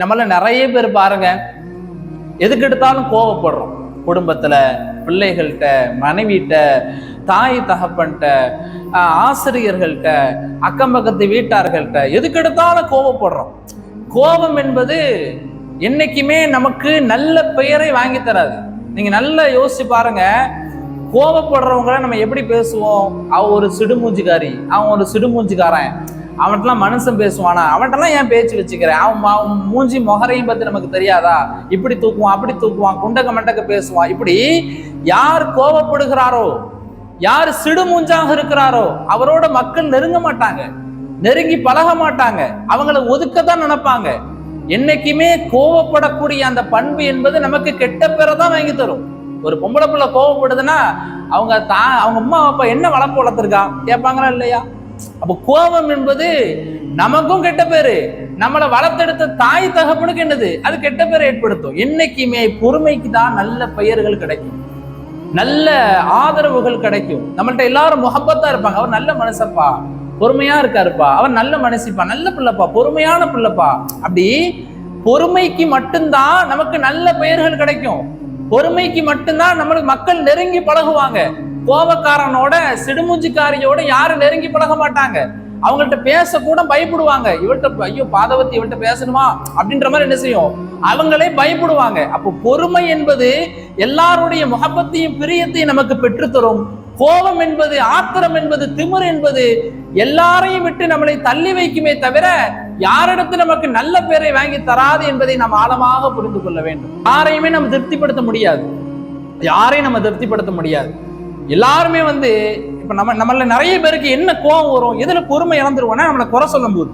நம்மள நிறைய பேர் பாருங்க, எதுக்கு எடுத்தாலும் கோவப்படுறோம். குடும்பத்துல, பிள்ளைகள்கிட்ட, மனைவிட்ட, தாய் தகப்பன்கிட்ட, ஆசிரியர்கள்ட்ட, அக்கம் பக்கத்து வீட்டார்கள்ட்ட எதுக்கு எடுத்தாலும் கோவப்படுறோம். கோபம் என்பது என்னைக்குமே நமக்கு நல்ல பெயரை வாங்கி தராது. நீங்க நல்லா யோசிச்சு பாருங்க, கோபப்படுறவங்களை நம்ம எப்படி பேசுவோம்? அவன் ஒரு சிடுமூஞ்சிக்காரி, அவன் ஒரு சிடுமூஞ்சிக்காரன், அவன்கிட்டலாம் மனுஷன் பேசுவானா, அவன்கிட்டலாம் ஏன் பேச்சு வச்சுக்கிறேன், அவன் மூஞ்சி மொகரையும் பத்தி நமக்கு தெரியாதா, இப்படி தூக்குவான் அப்படி தூக்குவான், குண்டக்க மண்டக்க பேசுவான். இப்படி யார் கோபப்படுகிறாரோ, யார் சிடுமூஞ்சாக இருக்கிறாரோ அவரோட மக்கள் நெருங்க மாட்டாங்க, நெருங்கி பழக மாட்டாங்க, அவங்களை ஒதுக்கத்தான் நினைப்பாங்க. என்னைக்குமே கோவப்படக்கூடிய அந்த பண்பு என்பது நமக்கு கெட்ட பேரை தான் வாங்கி தரும். ஒரு பொம்பளை பிள்ளை கோவப்படுதுன்னா அவங்க அம்மா அப்பா என்ன வளர்ப்பு வளர்த்துருக்கா கேட்பாங்களா இல்லையா? அப்ப கோபம் என்பது நமக்கும் கெட்ட பேரு, நம்மளை வளர்த்தெடுத்த தாய் தகப்பனுக்கு என்னது, அது கெட்ட பேரை ஏற்படுத்தும். என்னைக்குமே பொறுமைக்கு தான் நல்ல பெயர்கள் கிடைக்கும், நல்ல ஆதரவுகள் கிடைக்கும். நம்மள்ட்ட எல்லாரும் முகப்பத்தா இருப்பாங்க, அவர் நல்ல மனுஷப்பா, பொறுமையா இருக்காருப்பா, அவர் நல்ல மனுஷிப்பா, நல்ல பிள்ளைப்பா, பொறுமையான பிள்ளைப்பா. அப்படி பொறுமைக்கு மட்டும்தான் நமக்கு நல்ல பெயர்கள் கிடைக்கும். பொறுமைக்கு மட்டும்தான் நம்மளுக்கு மக்கள் நெருங்கி பழகுவாங்க. கோபக்காரனோட சிடுமூஞ்சிக்காரியோட யாரும் நெருங்கி பழக மாட்டாங்க. அவங்கள்ட்ட பேச கூட பயப்படுவாங்க. இவள்கிட்ட ஐயோ பாதவத்தி இவள்கிட்ட பேசணுமா அப்படின்ற மாதிரி என்ன செய்யும், அவங்களே பயப்படுவாங்க. அப்போ பொறுமை என்பது எல்லாருடைய முகப்பத்தையும் பிரியத்தையும் நமக்கு பெற்றுத்தரும். கோபம் என்பது, ஆத்திரம் என்பது, திமிர் என்பது எல்லாரையும் விட்டு நம்மளை தள்ளி வைக்குமே தவிர யாரிடத்தில் நமக்கு நல்ல பேரை வாங்கி தராது என்பதை நாம் ஆழமாக புரிந்து கொள்ள வேண்டும். யாரையுமே நம்ம திருப்திப்படுத்த முடியாது, யாரையும் நம்ம திருப்திப்படுத்த முடியாது. எல்லாருமே இப்ப நம்மள நிறைய பேருக்கு என்ன கோபம் வரும், எதுல பொறுமை இழந்துருவோம்னா நம்மளை குறை சொல்லும் போது,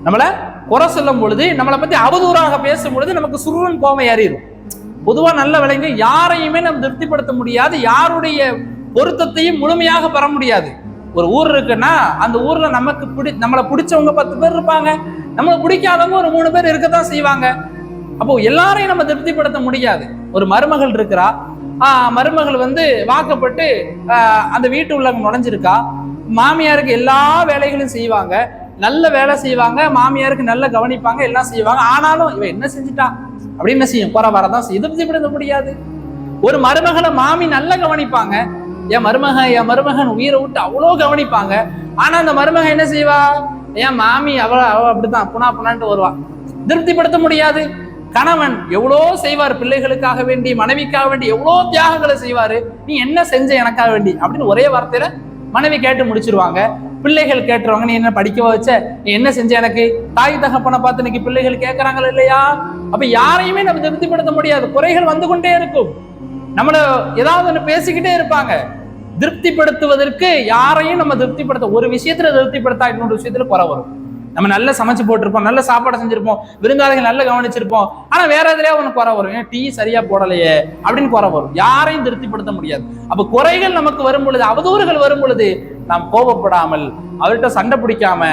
நம்மளை குறை சொல்லும் பொழுது, நம்மளை பத்தி அவதூறாக பேசும் பொழுது நமக்கு சுருவன் கோபம் ஏறிடும். பொதுவா நல்ல விளைங்க யாரையுமே நம்ம திருப்திப்படுத்த முடியாது, யாருடைய பொருத்தத்தையும் முழுமையாக பெற முடியாது. ஒரு ஊர் இருக்குன்னா அந்த ஊர்ல நம்மளை பிடிச்சவங்க 10 பேர் இருப்பாங்க, நம்மளை பிடிக்காதவங்க ஒரு 3 பேர் இருக்கத்தான் செய்வாங்க. அப்போ எல்லாரையும் நம்ம திருப்திப்படுத்த முடியாது. ஒரு மருமகள் இருக்கிறா, மருமகள் வாக்கப்பட்டு அந்த வீட்டு உள்ள நுழைஞ்சிருக்கா, மாமியாருக்கு எல்லா வேலைகளும் செய்வாங்க, நல்ல வேலை செய்வாங்க, மாமியாருக்கு நல்ல கவனிப்பாங்க, எல்லாம் செய்வாங்க. ஆனாலும் இவ என்ன செஞ்சுட்டா அப்படின்னு என்ன செய்யும், குறை வரதான் செய்யும். திருப்திப்படுத்த முடியாது. ஒரு மருமகளை மாமி நல்லா கவனிப்பாங்க, என் மருமகன் உயிரை விட்டு அவ்வளோ கவனிப்பாங்க. ஆனா அந்த மருமகன் என்ன செய்வா, என் மாமி அவ அப்படித்தான் புனான்ட்டு வருவா. திருப்திப்படுத்த முடியாது. கணவன் எவ்வளோ செய்வார் பிள்ளைகளுக்காக வேண்டி, மனைவிக்காக வேண்டி எவ்வளோ தியாகங்களை செய்வாரு, நீ என்ன செஞ்ச எனக்காக வேண்டி அப்படின்னு ஒரே வார்த்தையில மனைவி கேட்டு முடிச்சிருவாங்க. பிள்ளைகள் கேட்டுருவாங்க, நீ என்ன படிக்க வச்ச, நீ என்ன செஞ்ச எனக்கு. தாய் தகப்பனை பார்த்து இன்னைக்கு பிள்ளைகள் கேட்கறாங்களா இல்லையா? அப்ப யாரையுமே நம்ம திருப்திப்படுத்த முடியாது. குறைகள் வந்து கொண்டே இருக்கும், நம்மள ஏதாவது ஒண்ணு பேசிக்கிட்டே இருப்பாங்க. திருப்திப்படுத்துவதற்கு யாரையும் நம்ம திருப்திப்படுத்த, ஒரு விஷயத்துல திருப்திப்படுத்தா இன்னொரு விஷயத்துல குறை வரும். நம்ம நல்லா சமைச்சு போட்டிருப்போம், நல்ல சாப்பாடு செஞ்சிருப்போம், விருந்தாளிகள் நல்லா கவனிச்சிருப்போம், ஆனா வேற எதுலயா ஒண்ணு குறை வரும், ஏன் டீ சரியா போடலையே அப்படின்னு குறை வரும். யாரையும் திருப்திப்படுத்த முடியாது. அப்ப குறைகள் நமக்கு வரும் பொழுது, அவதூறுகள் வரும் பொழுது நாம் கோபப்படாமல், அவர்கிட்ட சண்டை பிடிக்காம,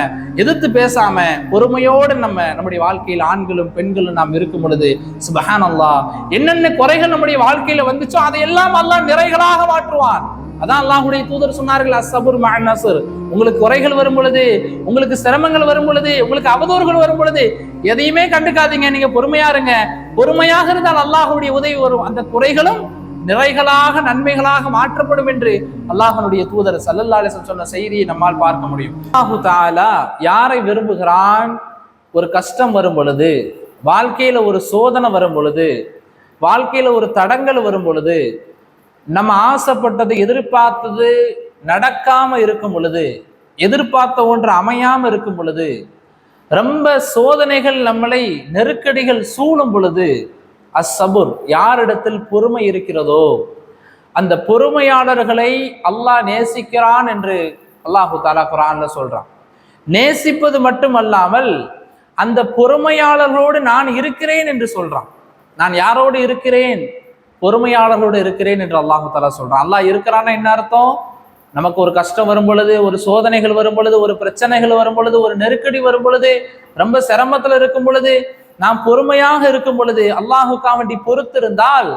எதிர்த்து பேசாம, பொறுமையோடு நம்முடைய வாழ்க்கையில் ஆண்களும் பெண்களும் நாம் இருக்கும் பொழுது சுப்ஹானல்லாஹ், என்னென்ன குறைகள் நம்முடைய வாழ்க்கையில வந்துச்சோ அதையெல்லாம் அல்லாஹ் நிறைகளாக மாற்றுவான். அதான் அல்லாஹ்வுடைய தூதர் சொன்னார்கள், அஸ்ஸபுர் மஅன் நஸ்ர். உங்களுக்கு குறைகள் வரும் பொழுது, உங்களுக்கு சிரமங்கள் வரும் பொழுது, உங்களுக்கு அவதூறுகள் வரும் பொழுது எதையுமே கண்டுக்காதீங்க, நீங்க பொறுமையா இருங்க. பொறுமையாக இருந்தால் அல்லாஹ்வுடைய உதவி வரும். அந்த குறைகளும் நிறைகளாக நன்மைகளாக மாற்றப்படும் என்று அல்லாஹ்வுடைய தூதர் ஸல்லல்லாஹு அலைஹி வஸல்லம் சொன்ன செய்தியை நம்மால் பார்க்க முடியும். அல்லாஹ் தஆலா யாரை விரும்புகிறான்? ஒரு கஷ்டம் வரும் பொழுது, வாழ்க்கையில ஒரு சோதனை வரும் பொழுது, வாழ்க்கையில ஒரு தடங்கள் வரும் பொழுது, நம்ம ஆசைப்பட்டது எதிர்பார்த்தது நடக்காம இருக்கும் பொழுது, எதிர்பார்த்த ஒன்று அமையாம இருக்கும் பொழுது, ரொம்ப சோதனைகள் நம்மளை நெருக்கடிகள் சூழும் பொழுது, அஸ்ஸபுர், யாரிடத்தில் பொறுமை இருக்கிறதோ அந்த பொறுமையாளர்களை அல்லாஹ் நேசிக்கிறான் என்று அல்லாஹு தஆலா குர்ஆன்ல சொல்றான். நேசிப்பது மட்டுமல்லாமல் அந்த பொறுமையாளர்களோடு நான் இருக்கிறேன் என்று சொல்றான். நான் யாரோடு இருக்கிறேன்? பொறுமையாளர்களோடு இருக்கிறேன் என்று அல்லாஹு தஆலா சொல்றான். அல்லாஹ் இருக்கிறான்னா என்ன அர்த்தம்? நமக்கு ஒரு கஷ்டம் வரும் பொழுது, ஒரு சோதனைகள் வரும் பொழுது, ஒரு பிரச்சனைகள் வரும் பொழுது, ஒரு நெருக்கடி வரும் பொழுது, ரொம்ப சிரமத்துல இருக்கும் பொழுது, நாம் பொறுமையாக இருக்கும் பொழுது, அல்லாஹுக்காக வேண்டி பொறுத்திருந்தால்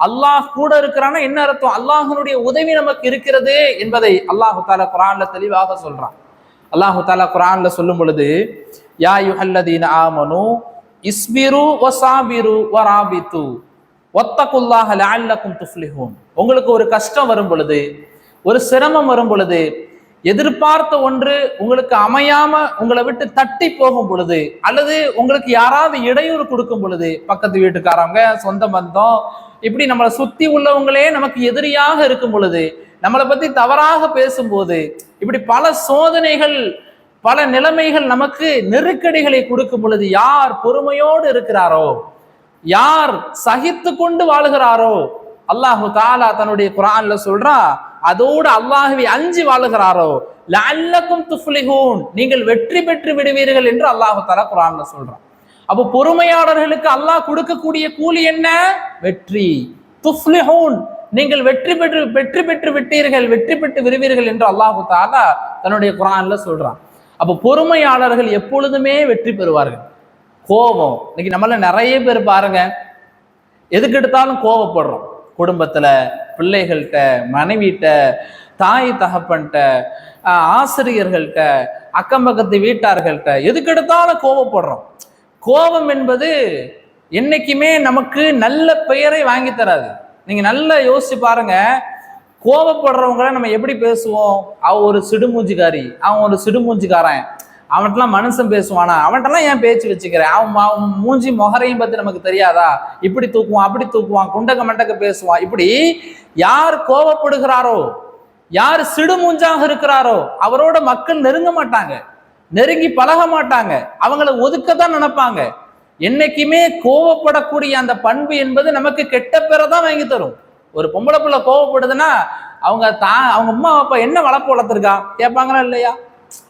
அல்லாஹ் கூட இருக்கிறான்னா என்ன அர்த்தம்? அல்லாஹ்வுடைய உதவி நமக்கு இருக்கிறது என்பதை அல்லாஹு தஆலா குர்ஆன்ல தெளிவாக சொல்றான். அல்லாஹு தஆலா குர்ஆன்ல சொல்லும் பொழுது, யா அய்யுஹல்லதீன ஆமனு இஸ்பிரு வசாபிரு வராபித்து வத்தகுல்லாஹ லஅல்லகும் துஃப்லிஹூன். உங்களுக்கு ஒரு கஷ்டம் வரும் பொழுது, ஒரு சிரமம் வரும் பொழுது, எதிர்பார்த்த ஒன்று உங்களுக்கு அமையாம உங்களை விட்டு தட்டி போகும் பொழுது, அல்லது உங்களுக்கு யாராவது இடையூறு கொடுக்கும் பொழுது, பக்கத்து வீட்டுக்காரங்க, சொந்த பந்தம், இப்படி நம்மளை சுத்தி உள்ளவங்களே நமக்கு எதிரியாக இருக்கும் பொழுது, நம்மளை பத்தி தவறாக பேசும்போது, இப்படி பல சோதனைகள், பல நிலைமைகள், நமக்கு நெருக்கடிகளை கொடுக்கும் பொழுது, யார் பொறுமையோடு இருக்கிறாரோ, யார் சகித்து கொண்டு வாழுகிறாரோ, அல்லாஹு தஆலா தன்னுடைய குர்ஆன்ல சொல்றா, அதோடு அல்லாஹ்வை அஞ்சி வாழுகிறாரோ, லஅல்லகும் துஃப்லிஹூன், நீங்கள் வெற்றி பெற்று விடுவீர்கள் என்று அல்லாஹு தஆலா குர்ஆன்ல சொல்றான். அப்போ பொறுமையாளர்களுக்கு அல்லாஹ் கொடுக்கக்கூடிய கூலி என்ன? வெற்றி. துஃப்லிஹூன், நீங்கள் வெற்றி பெற்று விட்டீர்கள், வெற்றி பெற்று விடுவீர்கள் என்று அல்லாஹு தஆலா தன்னுடைய குர்ஆன்ல சொல்றான். அப்போ பொறுமையாளர்கள் எப்பொழுதுமே வெற்றி பெறுவார்கள். கோபம், இன்னைக்கு நம்மள நிறைய பேர் பாருங்க, எதுக்கு எடுத்தாலும் கோபப்படுறோம். குடும்பத்துல, பிள்ளைகள்கிட்ட, மனைவிட்ட, தாய் தகப்பன்கிட்ட, ஆசிரியர்கள்ட்ட, அக்கம் பக்கத்து வீட்டார்கள்ட்ட, எதுக்கு எடுத்தாலும் கோபப்படுறோம். கோபம் என்பது என்னைக்குமே நமக்கு நல்ல பெயரை வாங்கி தராது. நீங்க நல்லா யோசிச்சு பாருங்க, கோபப்படுறவங்களை நம்ம எப்படி பேசுவோம்? அவன் ஒரு சிடுமூஞ்சிக்காரி, அவன் ஒரு சிடுமூஞ்சிக்காரன், அவன்கிட்டலாம் மனுஷன் பேசுவானா, அவன்கிட்டலாம் ஏன் பேச்சு வச்சுக்கிறேன், அவன் மூஞ்சி மொகரையும் பத்தி நமக்கு தெரியாதா, இப்படி தூக்குவான், அப்படி தூக்குவான், குண்டக்க மண்டக்க பேசுவான். இப்படி யார் கோபப்படுகிறாரோ, யார் சிடுமூஞ்சாக இருக்கிறாரோ, அவரோட மக்கள் நெருங்க மாட்டாங்க, நெருங்கி பழக மாட்டாங்க, அவங்கள ஒதுக்கத்தான் நினைப்பாங்க. என்னைக்குமே கோவப்படக்கூடிய அந்த பண்பு என்பது நமக்கு கெட்ட பேரை தான் வாங்கி தரும். ஒரு பொம்பளை பிள்ளை கோவப்படுதுன்னா அவங்க அம்மா அப்பா என்ன வளர்ப்பு வளர்த்துருக்கா கேட்பாங்களா இல்லையா?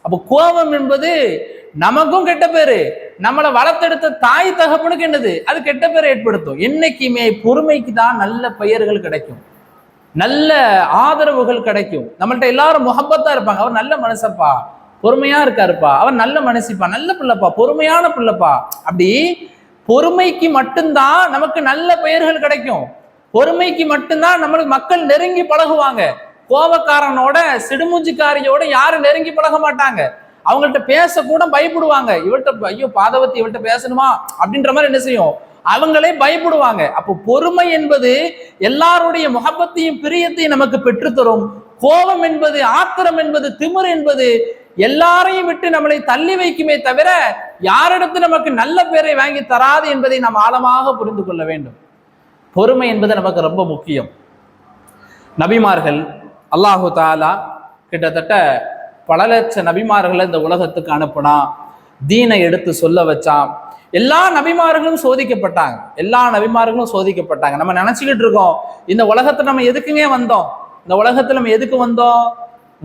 அப்போ கோபம் என்பது நமக்கும் கெட்ட பேரு, நம்மளை வளர்த்தெடுத்த தாய் தகப்பனுக்கு என்னது, அது கெட்ட பேரை ஏற்படுத்தும். என்னைக்குமே பொறுமைக்கு தான் நல்ல பெயர்கள் கிடைக்கும், நல்ல ஆதரவுகள் கிடைக்கும். நம்மள்ட்ட எல்லாரும் முகப்பத்தா இருப்பாங்க, அவர் நல்ல மனுஷப்பா, பொறுமையா இருக்காருப்பா, அவர் நல்ல மனுஷிப்பா, நல்ல பிள்ளைப்பா, பொறுமையான பிள்ளைப்பா. அப்படி பொறுமைக்கு மட்டும்தான் நமக்கு நல்ல பெயர்கள் கிடைக்கும். பொறுமைக்கு மட்டும்தான் நம்மளுக்கு மக்கள் நெருங்கி பழகுவாங்க. கோபக்காரனோட, சிடுமூஞ்சிக்காரியோட யாரும் நெருங்கி பழக மாட்டாங்க. அவங்கள்ட்ட பேச கூட பயப்படுவாங்க. இவள்கிட்ட ஐயோ பாதவத்தி, இவள்கிட்ட பேசணுமா அப்படின்ற மாதிரி என்ன செய்யும், அவங்களே பயப்படுவாங்க. அப்போ பொறுமை என்பது எல்லாருடைய முகப்பத்தையும் பிரியத்தையும் நமக்கு பெற்றுத்தரும். கோபம் என்பது, ஆத்திரம் என்பது, திமிர் என்பது எல்லாரையும் விட்டு நம்மளை தள்ளி வைக்குமே தவிர யாரிடத்து நமக்கு நல்ல பேரை வாங்கி தராது என்பதை நாம் ஆழமாக புரிந்து கொள்ள வேண்டும். பொறுமை என்பது நமக்கு ரொம்ப முக்கியம். நபிமார்கள் அல்லாஹு தஆலா கிட்டத்தட்ட பல லட்ச நபிமார்களை இந்த உலகத்துக்கு அனுப்புனா, தீனை எடுத்து சொல்ல வச்சான். எல்லா நபிமார்களும் சோதிக்கப்பட்டாங்க, எல்லா நபிமார்களும் சோதிக்கப்பட்டாங்க. நம்ம நினைச்சுக்கிட்டு இருக்கோம், இந்த உலகத்தை நம்ம எதுக்குங்க வந்தோம், இந்த உலகத்துல நம்ம எதுக்கு வந்தோம்,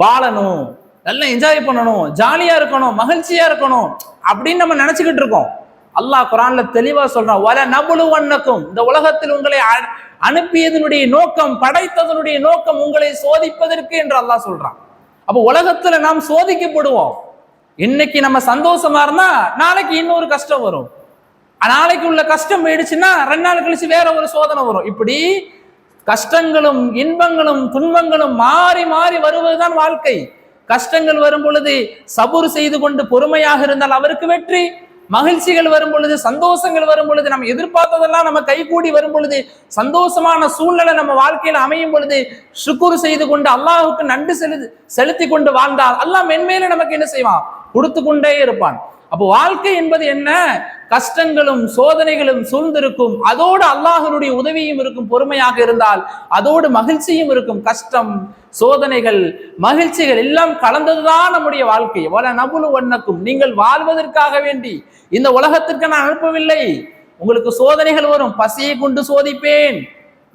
வாழணும், நல்லா என்ஜாய் பண்ணணும், ஜாலியா இருக்கணும், மகிழ்ச்சியா இருக்கணும் அப்படின்னு நம்ம நினைச்சுக்கிட்டு இருக்கோம். அல்லாஹ் குர்ஆன்ல தெளிவா சொல்றான், வல நபுலுவன்னக்கும், இந்த உலகத்தில் உங்களை அனுப்பியதனுடைய நோக்கம், படைத்ததனுடைய நோக்கம் உங்களை சோதிப்பதற்கு என்று அல்லாஹ் சொல்றான். அப்போ உலகத்துல நாம் சோதிக்கப்படுவோம். இன்னைக்கு நம்ம சந்தோஷமா இருந்தா நாளைக்கு இன்னொரு கஷ்டம் வரும், நாளைக்கு உள்ள கஷ்டம் போயிடுச்சுன்னா 2 நாள் கழிச்சு வேற ஒரு சோதனை வரும். இப்படி கஷ்டங்களும் இன்பங்களும் துன்பங்களும் மாறி மாறி வருவதுதான் வாழ்க்கை. கஷ்டங்கள் வரும் பொழுது சபூர் செய்து கொண்டு பொறுமையாக இருந்தால் அவருக்கு வெற்றி. மகிழ்ச்சிகள் வரும் பொழுது, சந்தோஷங்கள் வரும் பொழுது, நம்ம எதிர்பார்த்ததெல்லாம் நம்ம கைகூடி வரும் பொழுது, சந்தோஷமான சூழ்நிலை நம்ம வாழ்க்கையில அமையும் பொழுது ஷுக்குர் செய்து கொண்டு அல்லாஹுக்கு நன்றி செலுத்தி கொண்டு வாழ்ந்தால் அல்லாஹ் மென்மேலும் நமக்கு என்ன செய்வான், கொடுத்து கொண்டே இருப்பான். அப்போ வாழ்க்கை என்பது என்ன, கஷ்டங்களும் சோதனைகளும் சூழ்ந்திருக்கும், அதோடு அல்லாஹ்வுடைய உதவியும் இருக்கும். பொறுமையாக இருந்தால் அதோடு மகிழ்ச்சியும் இருக்கும். கஷ்டம், சோதனைகள், மகிழ்ச்சிகள் எல்லாம் கலந்ததுதான் நம்முடைய வாழ்க்கை. வல நபுலுவன்னக்கும், நீங்கள் வாழ்வதற்காக வேண்டி இந்த உலகத்திற்கு நான் அனுப்பவில்லை. உங்களுக்கு சோதனைகள் வரும், பசியை கொண்டு சோதிப்பேன்,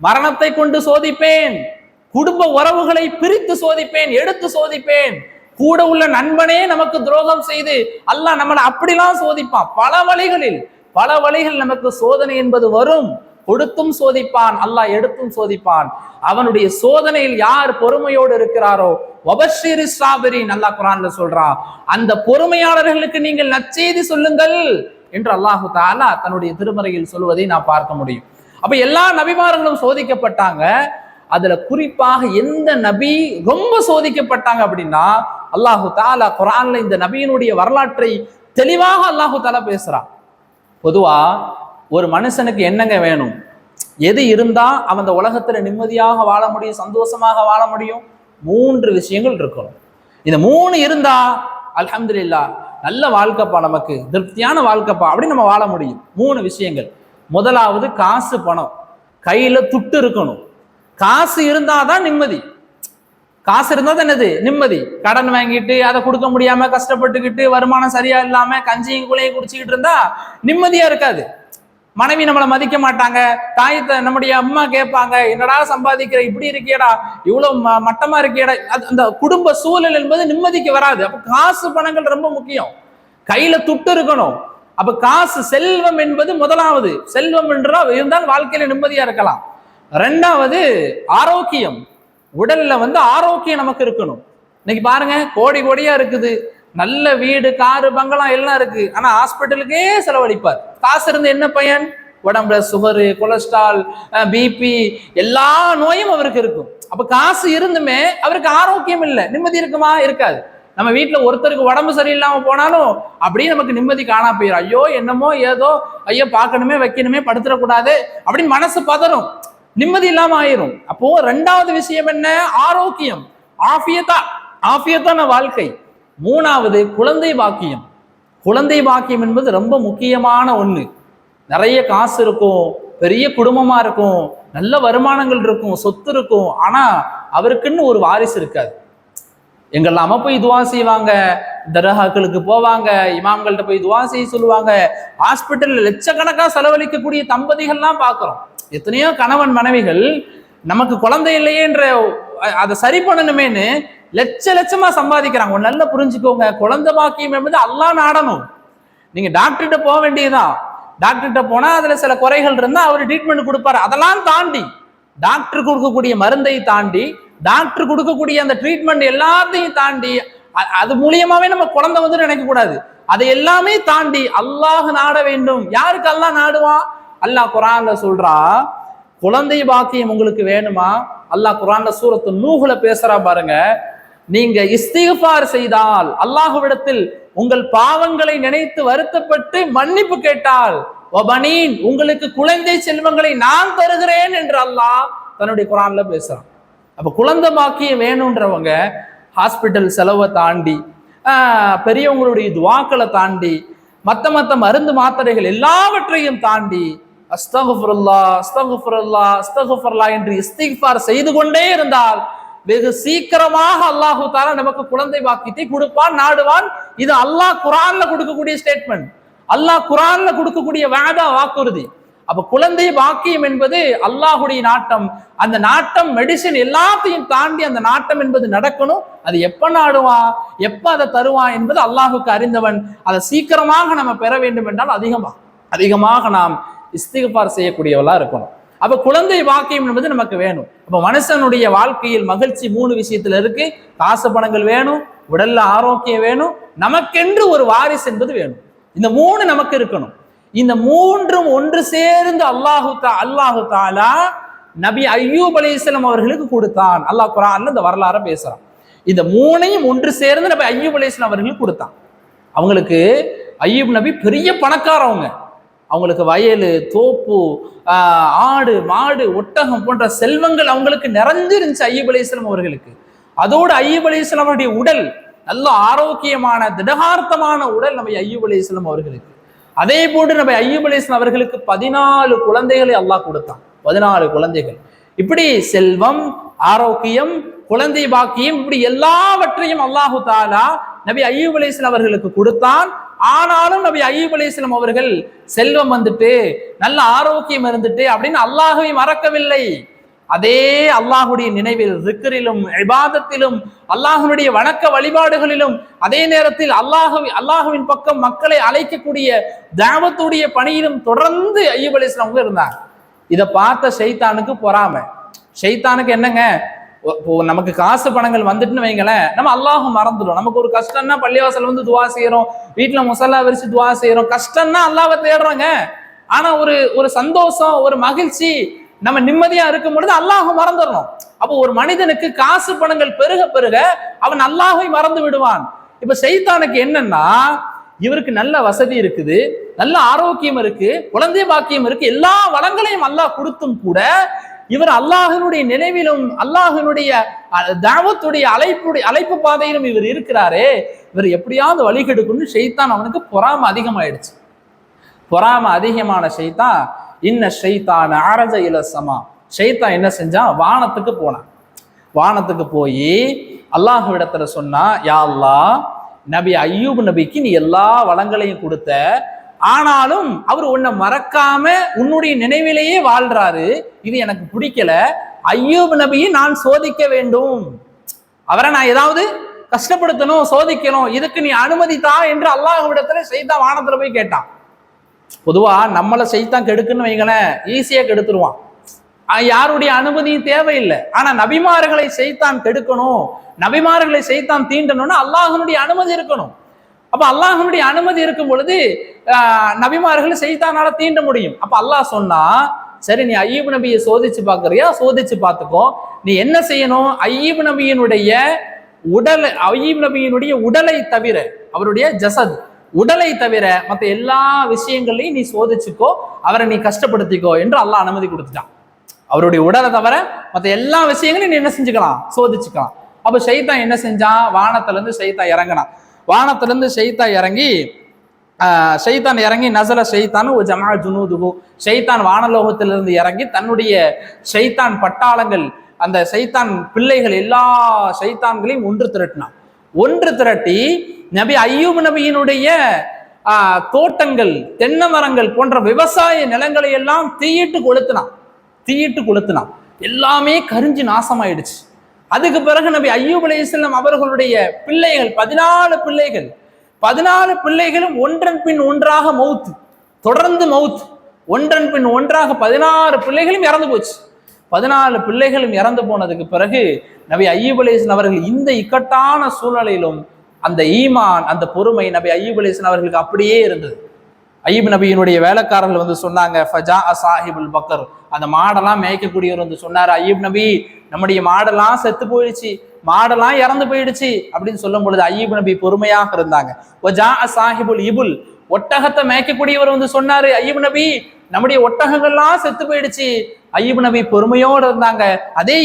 மரணத்தை கொண்டு சோதிப்பேன், குடும்ப உறவுகளை பிரித்து சோதிப்பேன், எடுத்து சோதிப்பேன், கூட உள்ள நண்பனே நமக்கு துரோகம் செய்து அல்லாஹ் நம்மளை அப்படிலாம் சோதிப்பான். பல வழிகள் நமக்கு சோதனை என்பது வரும். கொடுத்தும் சோதிப்பான் அல்லாஹ், எடுத்தும் சோதிப்பான். அவனுடைய சோதனையில் யார் பொறுமையோடு இருக்கிறாரோ வபஷிரி சாபிரின், அல்லாஹ் குர்ஆன்ல சொல்றான், அந்த பொறுமையாளர்களுக்கு நீங்கள் நற்செய்தி சொல்லுங்கள் என்று அல்லாஹு தஆலா தன்னுடைய திருமறையில் சொல்வதை நான் பார்க்க முடியும். அப்ப எல்லா நபிமார்களும் சோதிக்கப்பட்டாங்க. அதுல குறிப்பாக எந்த நபி ரொம்ப சோதிக்கப்பட்டாங்க அப்படின்னா, அல்லாஹு தஆலா குர்ஆன்ல இந்த நபியினுடைய வரலாற்றை தெளிவாக அல்லாஹு தஆலா பேசுறான். பொதுவா ஒரு மனுஷனுக்கு என்னங்க வேணும்? எது இருந்தா அவன் அந்த உலகத்துல நிம்மதியாக வாழ முடியும், சந்தோஷமாக வாழ முடியும்? 3 விஷயங்கள் இருக்கணும். இந்த 3 இருந்தா அல்ஹம்துலில்லாஹ் நல்ல வாழ்க்கைப்பா, நமக்கு திருப்தியான வாழ்க்கைப்பா அப்படின்னு நம்ம வாழ முடியும். 3 விஷயங்கள். முதலாவது காசு, பணம், கையில துட்டு இருக்கணும். காசு இருந்தாதான் நிம்மதி. காசு இருந்தா தான் என்னது நிம்மதி. கடன் வாங்கிட்டு அதை கொடுக்க முடியாம கஷ்டப்பட்டுக்கிட்டு வருமானம் சரியா இல்லாம கஞ்சியும் கூழையும் குடிச்சுக்கிட்டு இருந்தா நிம்மதியா இருக்காது. மனைவி நம்மளை மதிக்க மாட்டாங்க, தாயத்தை நம்முடைய அம்மா கேட்பாங்க, என்னடா சம்பாதிக்கிற, இப்படி இருக்கியடா, இவ்வளவு மட்டமா இருக்கியடா. அந்த குடும்ப சூழல் என்பது நிம்மதிக்கு வராது. அப்ப காசு பணங்கள் ரொம்ப முக்கியம். கையில துட்டு இருக்கணும். அப்ப காசு, செல்வம் என்பது முதலாவது. செல்வம் இருந்தால் வாழ்க்கையில நிம்மதியா இருக்கலாம். 2வது ஆரோக்கியம். உடல்ல ஆரோக்கியம் நமக்கு இருக்கணும். இன்னைக்கு பாருங்க, கோடி கோடியா இருக்குது, நல்ல வீடு, காரு, பங்களா எல்லாம் இருக்கு, ஆனா ஹாஸ்பிட்டலுக்கே செலவழிப்பார். காசு இருந்து என்ன பயன்? உடம்புல சுகரு, கொலஸ்ட்ரால், பிபி எல்லா நோயும் அவருக்கு இருக்கும். அப்ப காசு இருந்துமே அவருக்கு ஆரோக்கியம் இல்லை, நிம்மதி இருக்குமா? இருக்காது. நம்ம வீட்டுல ஒருத்தருக்கு உடம்பு சரியில்லாம போனாலும் அப்படியே நமக்கு நிம்மதி காணா போயிடும். ஐயோ என்னமோ ஏதோ, ஐயோ பார்க்கணுமே வைக்கணுமே படுத்துடக்கூடாது அப்படின்னு மனசு பதறும், நிம்மதி இல்லாம ஆயிரும். அப்போ 2வது விஷயம் என்ன? ஆரோக்கியம், ஆஃபியத்தான வாழ்க்கை. 3வது குழந்தை பாக்கியம். குழந்தை பாக்கியம் என்பது ரொம்ப முக்கியமான ஒண்ணு. நிறைய காசு இருக்கும், பெரிய குடும்பமா இருக்கும், நல்ல வருமானங்கள் இருக்கும், சொத்து இருக்கும், ஆனா அவருக்குன்னு ஒரு வாரிசு இருக்காது. எங்கெல்லாம போய் துவா செய்வாங்க, தர்காக்களுக்கு போவாங்க, இமாம்கள்ட்ட போய் துவா செய்ய சொல்லுவாங்க, ஹாஸ்பிட்டல் லட்சக்கணக்கா செலவழிக்கக்கூடிய தம்பதிகள்லாம் பார்க்கிறோம். எத்தனையோ கணவன் மனைவிகள் நமக்கு குழந்தை இல்லையேன்ற அதை சரி பண்ணணுமேனு லட்சமா சம்பாதிக்கிறாங்க. நல்லா புரிஞ்சுக்கோங்க, குழந்தை பாக்கியம் என்பது அல்லாஹ் நாடணும். நீங்க டாக்டர்கிட்ட போக வேண்டியதுதான். டாக்டர்கிட்ட போனா அதுல சில குறைகள் இருந்தா அவர் ட்ரீட்மெண்ட் கொடுப்பாரு. அதெல்லாம் தாண்டி, டாக்டர் கொடுக்கக்கூடிய மருந்தை தாண்டி, டாக்டர் கொடுக்கக்கூடிய அந்த ட்ரீட்மெண்ட் எல்லாத்தையும் தாண்டி, அது மூலியமாவே நம்ம குழந்தை நினைக்க கூடாது. அதை எல்லாமே தாண்டி அல்லாஹ் நாட வேண்டும். யாருக்கு அல்லாஹ் நாடுவான்? அல்லாஹ் குர்ஆன்ல சொல்றா, குழந்தை பாக்கியம் உங்களுக்கு வேணுமா? அல்லாஹ் குர்ஆன்ல சூரத்து நூஹ்ல பேசுறா பாருங்க. நீங்க இஸ்திக்ஃபார் செய்தால், அல்லாஹ்விடத்தில் உங்கள் பாவங்களை நினைத்து வருத்தப்பட்டு மன்னிப்பு கேட்டால், வபனீன், உங்களுக்கு குழந்தை செல்வங்களை நான் தருகிறேன் என்று அல்லாஹ் தன்னுடைய குர்ஆன்ல பேசுறான். அப்ப குழந்தை பாக்கியம் வேணும்ன்றவங்க ஹாஸ்பிட்டல் செலவை தாண்டி, பெரியவங்களுடைய துவாக்களை தாண்டி, மத்த மருந்து மாத்திரைகள் எல்லாவற்றையும் தாண்டி அஸ்தக்ஃபிருல்லாஹ் அஸ்தக்ஃபிருல்லாஹ் அஸ்தக்ஃபிருல்லாஹ் என்று இஸ்திக்ஃபார் செய்து கொண்டே இருந்தால் வெகு சீக்கிரமாக அல்லாஹு தஆலா நமக்கு குழந்தை பாக்கியத்தை கொடுப்பான், நாடுவான். இது அல்லாஹ் குர்ஆன்ல கொடுக்கக்கூடிய ஸ்டேட்மெண்ட், அல்லாஹ் குர்ஆன்ல கொடுக்கக்கூடிய வாக்குறுதி. அப்ப குழந்தை பாக்கியம் என்பது அல்லாஹுடைய நாட்டம். அந்த நாட்டம் மெடிசின் எல்லாத்தையும் தாண்டி அந்த நாட்டம் என்பது நடக்கணும். அது எப்ப நாடுவான், எப்ப அதை தருவான் என்பது அல்லாஹுக்கு அறிந்தவன். அதை சீக்கிரமாக நம்ம பெற வேண்டும் என்றால் அதிகமாக நாம் இஸ்திக்ஃபார் செய்யக்கூடியவளா இருக்கணும். அப்ப குழந்தை பாக்கியம் என்பது நமக்கு வேணும். அப்ப மனுஷனுடைய வாழ்க்கையில் மகிழ்ச்சி 3 விஷயத்துல இருக்கு. காசு பணங்கள் வேணும், உடல்ல ஆரோக்கியம் வேணும், நமக்கென்று ஒரு வாரிசு என்பது வேணும். இந்த 3 நமக்கு இருக்கணும். இந்த 3ம் ஒன்று சேர்ந்து அல்லாஹு தஆலா நபி அய்யூப் அலைஹிஸ்ஸலாம் அவர்களுக்கு கொடுத்தான். அல்லாஹ் குர்ஆன்ல இந்த வரலாறை பேசுறான். இந்த 3ஐயும் ஒன்று சேர்ந்து நபி அய்யூப் அலைஹிஸ்ஸலாம் அவர்களுக்கு கொடுத்தான். அவங்களுக்கு அய்யூப் நபி பெரிய பணக்காரவங்க. அவங்களுக்கு வயல், தோப்பு, ஆடு, மாடு, ஒட்டகம் போன்ற செல்வங்கள் அவங்களுக்கு நிறைஞ்சிருந்துச்சு அய்யூப் அலைஹிஸ்ஸலாம் அவர்களுக்கு. அதோடு அய்யூப் அலைஹிஸ்ஸலாம் அவருடைய உடல் நல்ல ஆரோக்கியமான திடகார்த்தமான உடல் நபி அய்யூப் அலைஹிஸ்ஸலாம் அவர்களுக்கு. அதே போன்று நபி அய்யூப் அலைஹிஸ்ஸலாம் அவர்களுக்கு 14 குழந்தைகளை அல்லாஹ் கொடுத்தான். 14 குழந்தைகள். இப்படி செல்வம், ஆரோக்கியம், குழந்தை பாக்கியம், இப்படி எல்லாவற்றையும் அல்லாஹு தஆலா நபி அய்யூப் அலைஹிஸ்ஸலாம் அவர்களுக்கு கொடுத்தான். ஆனாலும் நபி அய்யூப் அலைஹிஸ்ஸலாம் அவர்கள் செல்வம் நல்ல ஆரோக்கியம் இருந்துட்டு அப்படின்னு அல்லாஹ்வை மறக்கவில்லை. அதே அல்லாஹுடைய நினைவில், ஸிக்ரிலும், இபாதத்திலும், அல்லாஹ்வுடைய வணக்க வழிபாடுகளிலும், அதே நேரத்தில் அல்லாஹ்வின் பக்கம் மக்களை அழைக்கக்கூடிய தாவத்துடைய பணியிலும் தொடர்ந்து அய்யூப் அலைஹிஸ்ஸலாம் இருந்தாங்க. இதை பார்த்த ஷைத்தானுக்கு பொறாமை. ஷைத்தானுக்கு என்னங்க, நமக்கு காசு பணங்கள் வந்துட்டுன்னு வைங்களேன், நம்ம அல்லாஹ் மறந்துடும். நமக்கு ஒரு கஷ்டம்னா பள்ளிவாசல் துவா செய்யறோம், வீட்டுல முசல்லா விரிச்சு துவா செய்யறோம், கஷ்டம்னா அல்லாஹ்வை தேடுறோங்க. ஆனா ஒரு சந்தோஷம், ஒரு மகிழ்ச்சி, நம்ம நிம்மதியா இருக்கும் பொழுது அல்லாஹ் மறந்துடணும். அப்போ ஒரு மனிதனுக்கு காசு பணங்கள் பெருக பெருக அவன் அல்லாஹ்வை மறந்து விடுவான். இப்ப ஷைத்தானுக்கு என்னன்னா, இவருக்கு நல்ல வசதி இருக்குது, நல்ல ஆரோக்கியம் இருக்கு, குழந்தை பாக்கியம் இருக்கு, எல்லா வளங்களையும் அல்லாஹ் கொடுத்தும் கூட இவர் அல்லாஹினுடைய நினைவிலும் அல்லாஹினுடைய தாவத்துடைய அழைப்பு பாதையிலும் இவர் இருக்கிறாரே, இவர் எப்படியாவது வழி கெடுக்கணும்னு ஷைத்தான் அவனுக்கு பொறாம அதிகமாயிடுச்சு. பொறாம அதிகமான ஷைத்தான் இன்ன ஷைத்தான் அரஜ இல சமா, ஷைத்தான் என்ன செஞ்சான், வானத்துக்கு போனான். வானத்துக்கு போய் அல்லாஹ்விடத்துல சொன்னா, யா அல்லாஹ், நபி அய்யூப் நபிக்கு நீ எல்லா வளங்களையும் கொடுத்த, ஆனாலும் அவர் உன்னை மறக்காம உன்னுடைய நினைவிலேயே வாழ்றாரு, இது எனக்கு பிடிக்கல. அய்யூப் நபியை நான் சோதிக்க வேண்டும், அவரை நான் ஏதாவது கஷ்டப்படுத்தணும், சோதிக்கணும், இதுக்கு நீ அனுமதித்தா என்று அல்லாஹ்விடத்துல ஷைத்தான் வானத்துல போய் கேட்டான். பொதுவா நம்மளை ஷைத்தான் கெடுக்குன்னு வைங்களேன், ஈஸியா கெடுத்துருவான், யாருடைய அனுமதியும் தேவையில்லை. ஆனா நபிமார்களை ஷைத்தான் கெடுக்கணும், நபிமார்களை ஷைத்தான் தீண்டணும்னா அல்லாஹ்வுடைய அனுமதி இருக்கணும். அப்ப அல்லாஹ்வுடைய அனுமதி இருக்கும் பொழுது நபிமார்களை ஷைத்தானால தீண்ட முடியும். அப்ப அல்லாஹ் சொன்னா, சரி நீ அய்யூப் நபியை சோதிச்சு பார்க்கறியா, சோதிச்சு பார்த்துக்கோ. நீ என்ன செய்யணும், அய்யூப் நபியினுடைய உடலை தவிர, அவருடைய ஜசத் உடலை தவிர மற்ற எல்லா விஷயங்களையும் நீ சோதிச்சுக்கோ, அவரை நீ கஷ்டப்படுத்திக்கோ என்று அல்லாஹ் அனுமதி கொடுத்துட்டான். அவருடைய உடலை தவிர மற்ற எல்லா விஷயங்களையும் நீ என்ன செஞ்சுக்கலாம், சோதிச்சுக்கலாம். அப்ப ஷைத்தான் என்ன செஞ்சான், வானத்துல இருந்து ஷைத்தான் இறங்கினான். வானத்துல இருந்து ஷைத்தான் இறங்கி நசல ஷைத்தான் ஜமா ஜுனூதுஹு, ஷைத்தான் வானலோகத்திலிருந்து இறங்கி தன்னுடைய ஷைத்தான் பட்டாளங்கள், அந்த ஷைத்தான் பிள்ளைகள் எல்லா ஷைத்தான்களையும் ஒன்று திரட்டி நபி அய்யூப் நபியினுடைய தோட்டங்கள், தென்னை மரங்கள் போன்ற விவசாய நிலங்களை எல்லாம் தீயிட்டு கொளுத்தினான். எல்லாமே கரிஞ்சு நாசமாயிடுச்சு. அதுக்கு பிறகு நபி அய்யூப் அலைஹிஸ்ஸலாம் அவர்களுடைய பிள்ளைகள் 14 பிள்ளைகளும் ஒன்றன் பின் ஒன்றாக தொடர்ந்து ஒன்றன் பின் ஒன்றாக 14 பிள்ளைகளும் இறந்து போச்சு. 14 பிள்ளைகளும் இறந்து போனதுக்கு பிறகு நபி அய்யூப் அலைஹிஸ்ஸலாம் அவர்கள் இந்த இக்கட்டான சூழ்நிலையிலும் அந்த ஈமான், அந்த பொறுமை நபி அய்யூப் அலைஹிஸ்ஸலாம் அவர்களுக்கு அப்படியே இருந்தது. அய்யூப் நபியினுடைய வேலைக்காரர்கள் வந்து சொன்னாங்க, ஃபஜா சாஹிபுல் பக்கர், அந்த மாடெல்லாம் மேய்க்கக்கூடியவர் வந்து சொன்னார், அய்யூப் நபி, நம்முடைய மாடெல்லாம் செத்து போயிடுச்சு, மாடெல்லாம் இறந்து போயிடுச்சு அப்படின்னு சொல்லும் பொழுது அய்யூப் நபி பொறுமையாக இருந்தாங்க. வஜா சாஹிபுல் இபுல், ஒட்டகத்தை மேய்க்கக்கூடியவர் வந்து சொன்னாரு, அய்யூப் நபி, நம்முடைய ஒட்டகங்கள்லாம் செத்து போயிடுச்சு. அய்யூப் நபி பொறுமையோடு இருந்தாங்க, அதே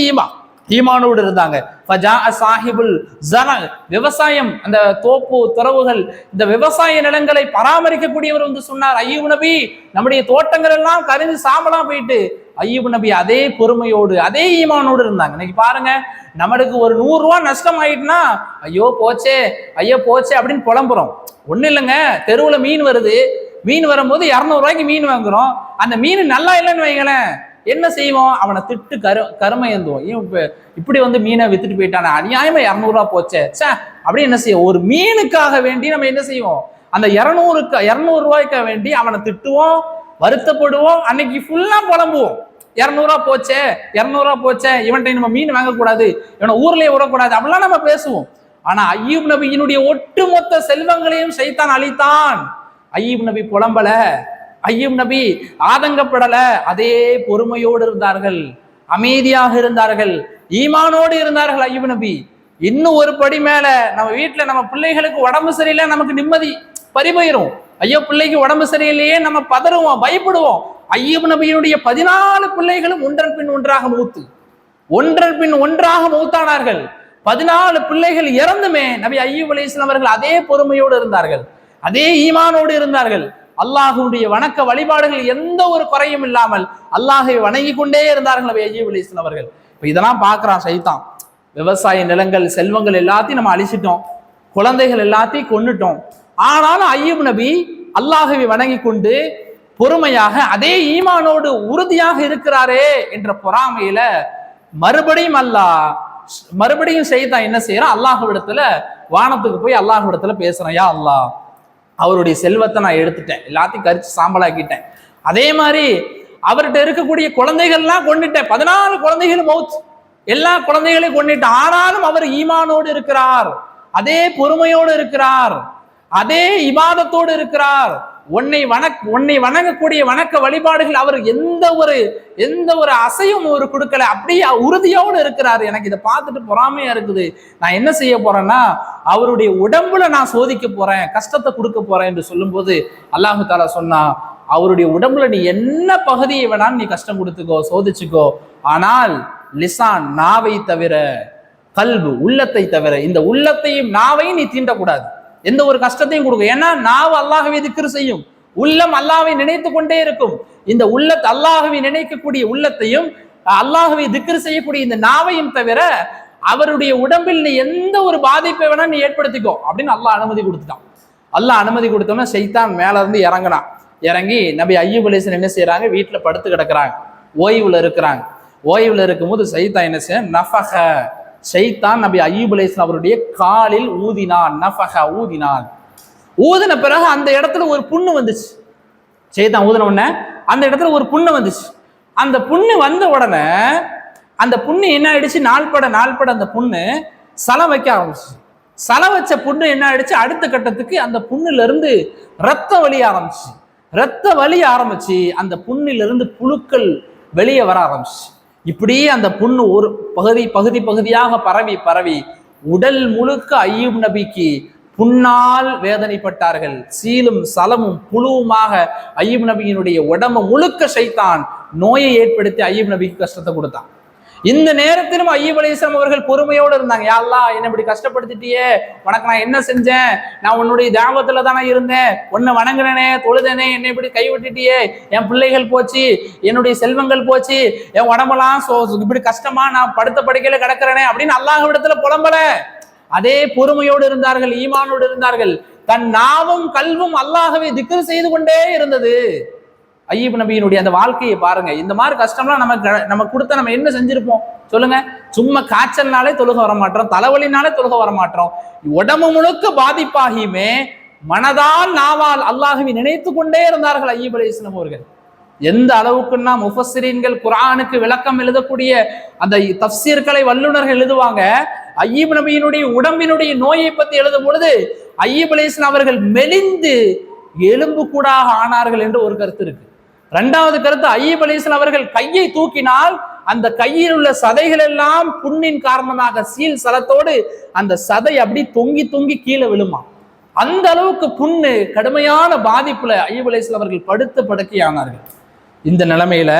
ஈமானோடு இருந்தாங்க. விவசாயம், அந்த தோப்பு துறவுகள், இந்த விவசாய நிலங்களை பராமரிக்கக்கூடியவர் வந்து சொன்னார், அய்யூப் நபி, நம்முடைய தோட்டங்கள் எல்லாம் கரிஞ்சு சாம்பலா போயிட்டு. அய்யூப் நபி அதே பொறுமையோடு அதே ஈமானோடு இருந்தாங்க. இன்னைக்கு பாருங்க, நம்மளுக்கு ஒரு 100 ரூபா நஷ்டம் ஆயிட்டுனா ஐயோ போச்சே அப்படின்னு புலம்புறோம். ஒண்ணு இல்லைங்க, தெருவுல மீன் வரும்போது 200 ரூபாய்க்கு மீன் வாங்குறோம். அந்த மீன் நல்லா இல்லைன்னு வைங்களேன், என்ன செய்வோம், அவனை திட்டு கருமை ஏந்துவோம். இப்படி வந்து மீனை வித்துட்டு போயிட்டான, அநியாயமா 200 ரூபா போச்சே அப்படின்னு என்ன செய்வோம். ஒரு மீனுக்காக வேண்டி நம்ம என்ன செய்வோம், அந்த 200 ரூபாய்க்காக வேண்டி அவனை திட்டுவோம், வருத்தப்படுவோம், அன்னைக்கு ஃபுல்லா புலம்புவோம். 200 ரூபா போச்சே, இவன்கிட்ட நம்ம மீன் வாங்கக்கூடாது, இவனை ஊர்லயே விடக்கூடாது, அப்படிலாம் நம்ம பேசுவோம். ஆனா அய்யூப் நபியினுடைய ஒட்டுமொத்த செல்வங்களையும் ஷைத்தான் அழித்தான். அய்யூப் நபி புலம்பல, அய்யூப் நபி ஆதங்கப்படல, அதே பொறுமையோடு இருந்தார்கள், அமைதியாக இருந்தார்கள், ஈமானோடு இருந்தார்கள் அய்யூப் நபி. இன்னும் ஒரு படி மேல, நம்ம வீட்டுல நம்ம பிள்ளைகளுக்கு உடம்பு சரியில்லை, நமக்கு நிம்மதி பறிபோயிரும். ஐயோ பிள்ளைக்கு உடம்பு சரியில்லையே, நம்ம பதறுவோம், பயப்படுவோம். அய்யூப் நபியினுடைய 14 பிள்ளைகளும் ஒன்றன் பின் ஒன்றாக மௌத்தானார்கள். 14 பிள்ளைகள் இறந்துமே நபி அய்யூப் அலைஹிஸ்ஸலாம் அவர்கள் அதே பொறுமையோடு இருந்தார்கள், அதே ஈமானோடு இருந்தார்கள். அல்லாஹ்வுடைய வணக்க வழிபாடுகள் எந்த ஒரு குறையும் இல்லாமல் அல்லாஹை வணங்கி கொண்டே இருந்தார்கள் நபி அய்யூப் அலைஹிஸ்ஸலாம் அவர்கள். இப்ப இதெல்லாம் பார்க்கிறான் ஷைத்தான். விவசாய நிலங்கள், செல்வங்கள் எல்லாத்தையும் நம்ம அழிச்சிட்டோம், குழந்தைகள் எல்லாத்தையும் கொன்னுட்டோம். ஆனாலும் அய்யூப் நபி அல்லாஹ்வை வணங்கி கொண்டு பொறுமையாக அதே ஈமானோடு உறுதியாக இருக்கிறாரே என்ற பொறாமையில மறுபடியும் ஷைத்தான் என்ன செய்யறான், அல்லாஹ்விடத்துல வானத்துக்கு போய் அல்லாஹ்விடத்துல பேசுறான், யா அல்லாஹ், அவருடைய செல்வத்தை நான் எடுத்துட்டேன், எல்லாத்தையும் கரிச்சு சாம்பலாக்கிட்டேன், அதே மாதிரி அவர்கிட்ட இருக்கக்கூடிய குழந்தைகள்லாம் கொண்டுட்டேன், 14 குழந்தைகள் மௌத், எல்லா குழந்தைகளையும் கொண்டுட்டேன். ஆனாலும் அவர் ஈமானோடு இருக்கிறார், அதே பொறுமையோடு இருக்கிறார், அதே இபாதத்தோடு இருக்கிறார். உன்னை வணங்கக்கூடிய வணக்க வழிபாடுகள் அவர் எந்த ஒரு அசையும் ஒரு கொடுக்கல, அப்படியே உறுதியோடு இருக்கிறாரு. எனக்கு இதை பார்த்துட்டு பொறாமையா இருக்குது. நான் என்ன செய்ய போறேன்னா அவருடைய உடம்புல நான் சோதிக்க போறேன், கஷ்டத்தை கொடுக்க போறேன் என்று சொல்லும்போது அல்லாஹு தாலா சொன்னா, அவருடைய உடம்புல நீ என்ன பகுதியை வேணாலும் நீ கஷ்டம் கொடுத்துக்கோ, சோதிச்சுக்கோ, ஆனால் லிசான் நாவை தவிர, கல்பு உள்ளத்தை தவிர, இந்த உள்ளத்தையும் நாவையும் நீ தீண்டக்கூடாது, எந்த ஒரு கஷ்டத்தையும் கொடுக்கும். ஏன்னா நாவு அல்லாஹ்வை திக்ர் செய்யும், உள்ளம் அல்லாஹ்வை நினைத்து கொண்டே இருக்கும். இந்த அல்லாஹ்வை நினைக்கக்கூடிய உள்ளத்தையும் அல்லாஹ்வை திக்ர் செய்யக்கூடிய இந்த நாவையும் தவிர அவருடைய உடம்பில் நீ எந்த ஒரு பாதிப்பை வேணா நீ ஏற்படுத்திக்கோ அப்படின்னு அல்லாஹ் அனுமதி கொடுத்துட்டான். அல்லாஹ் அனுமதி கொடுத்தோம்னா ஷைத்தான் மேல இருந்து இறங்கி நபி அய்யூப் அலைஹிஸ்ஸலாம் என்ன செய்யறாங்க, வீட்டுல படுத்து கிடக்குறாங்க, ஓய்வுல இருக்கிறாங்க. ஓய்வுல இருக்கும்போது ஷைத்தான் என்ன செய்ய, நஃபஹ, ஷைத்தான் நபி அய்யூப் அலைஹிஸ்ஸலாம் அவருடைய காலில் ஊதினான். நஃபஹ, ஊதினான். ஊதின பிறகு அந்த இடத்துல ஒரு புண்ணு வந்துச்சு. ஷைத்தான் ஊதின உடனே அந்த இடத்துல ஒரு புண்ணு வந்துச்சு. அந்த புண்ணு வந்த உடனே அந்த புண்ணு என்ன ஆயிடுச்சு, நாள்பட அந்த புண்ணு சலம் வைக்க ஆரம்பிச்சு. சலம் வச்ச புண்ணு என்ன ஆயிடுச்சு, அடுத்த கட்டத்துக்கு அந்த புண்ணுல இருந்து ரத்தம் வலிய ஆரம்பிச்சு அந்த புண்ணிலிருந்து புழுக்கள் வெளியே வர ஆரம்பிச்சு. இப்படியே அந்த புண்ணு ஒரு பகுதியாக பரவி உடல் முழுக்க அய்யூப் நபிக்கு புண்ணால் வேதனைப்பட்டார்கள். சீலும் சலமும் புழுவுமாக அய்யூப் நபியினுடைய உடம்பு முழுக்க ஷைத்தான் நோயை ஏற்படுத்தி அய்யூப் நபிக்கு கஷ்டத்தை கொடுத்தான். இந்த நேரத்திலும் அய்யூப் அலைஹிஸ்ஸலாம் அவர்கள் பொறுமையோடு இருந்தாங்க. யா அல்லாஹ், என்ன இப்படி கஷ்டப்படுத்திட்டியே, உனக்கு நான் என்ன செஞ்சேன், நான் உன்னுடைய தாவத்துல தானே இருந்தேன், உன்னை வணங்குறேனே, தொழுதேனே, என்னை இப்படி கைவிட்டுட்டியே, என் பிள்ளைகள் போச்சு, என்னுடைய செல்வங்கள் போச்சு, என் உடம்பெல்லாம் இப்படி கஷ்டமா, நான் படுத்த படுக்கையில கிடக்கிறேனே அப்படின்னு அல்லாஹ்விடத்துல புலம்பல. அதே பொறுமையோடு இருந்தார்கள், ஈமானோடு இருந்தார்கள். தன் நாவும் கல்வும் அல்லாஹ்வை திக்ர் செய்து கொண்டே இருந்தது. அய்யூப் நபியினுடைய அந்த வாழ்க்கையை பாருங்க. இந்த மாதிரி கஷ்டம்லாம் நம்ம கொடுத்த நம்ம என்ன செஞ்சிருப்போம் சொல்லுங்க? சும்மா காய்ச்சல்னாலே தொழுக வர மாட்டோம், தலைவலினாலே தொழுக வர மாட்டோம். உடம்பு முழுக்க பாதிப்பாகியுமே மனதால் நாவால் அல்லாஹ்வை நினைத்து கொண்டே இருந்தார்கள் அய்யூப் அலைஹிஸ்ஸலாம் அவர்கள். எந்த அளவுக்குன்னா முஃபஸ்ஸிரீன்கள் குர்ஆனுக்கு விளக்கம் எழுதக்கூடிய அந்த தஃப்சீர்களை வல்லுநர்கள் எழுதுவாங்க. அய்யூப் நபியினுடைய உடம்பினுடைய நோயை பத்தி எழுதும் பொழுது அய்யூப் அலைஹிஸ்ஸலாம் அவர்கள் மெலிந்து எலும்பு கூடாக ஆனார்கள் என்று ஒரு கருத்து இருக்கு. இரண்டாவது கருத்து, அய்யூப் அலைஹிஸ்ஸலாம் அவர்கள் கையை தூக்கினால் அந்த கையில் உள்ள சதைகள் எல்லாம் புண்ணின் காரணமாக சீல் சலத்தோடு அந்த சதை அப்படி தொங்கி கீழே விழுமா. அந்த அளவுக்கு புண்ணு, கடுமையான பாதிப்புல அய்யூப் அலைஹிஸ்ஸலாம் அவர்கள் படுத்த படுக்கையானார்கள். இந்த நிலைமையில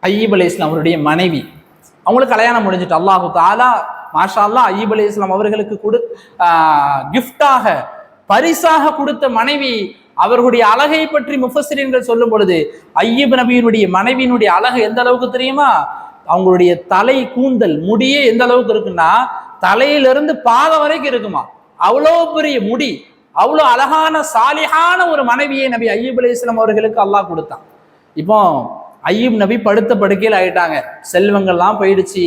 அய்யூப் அலைஹிஸ்ஸலாம் அவருடைய மனைவி, அவங்களுக்கு கல்யாணம் முடிஞ்சிட்டு அல்லாஹு தஆலா மாஷா அல்லாஹ் அய்யூப் அலைஹிஸ்ஸலாம் அவர்களுக்கு கிஃப்டாக பரிசாக கொடுத்த மனைவி. அவர்களுடைய அழகை பற்றி முஃபஸ்ஸிரீன்கள் சொல்லும் பொழுது அய்யூப் நபியினுடைய மனைவியினுடைய அழகு எந்த அளவுக்கு தெரியுமா? அவங்களுடைய தலை கூந்தல் முடியே எந்த அளவுக்கு இருக்குன்னா தலையிலிருந்து பாதம் வரைக்கும் இருக்குமா. அவ்வளோ பெரிய முடி, அவ்வளோ அழகான சாலிஹான ஒரு மனைவியை நபி அய்யூப் அலைஹிஸ்ஸலாம் அவர்களுக்கு அல்லாஹ் கொடுத்தான். இப்போ அய்யூப் நபி படுத்த படுக்கையில் ஆயிட்டாங்க, செல்வங்கள்லாம் போயிடுச்சு,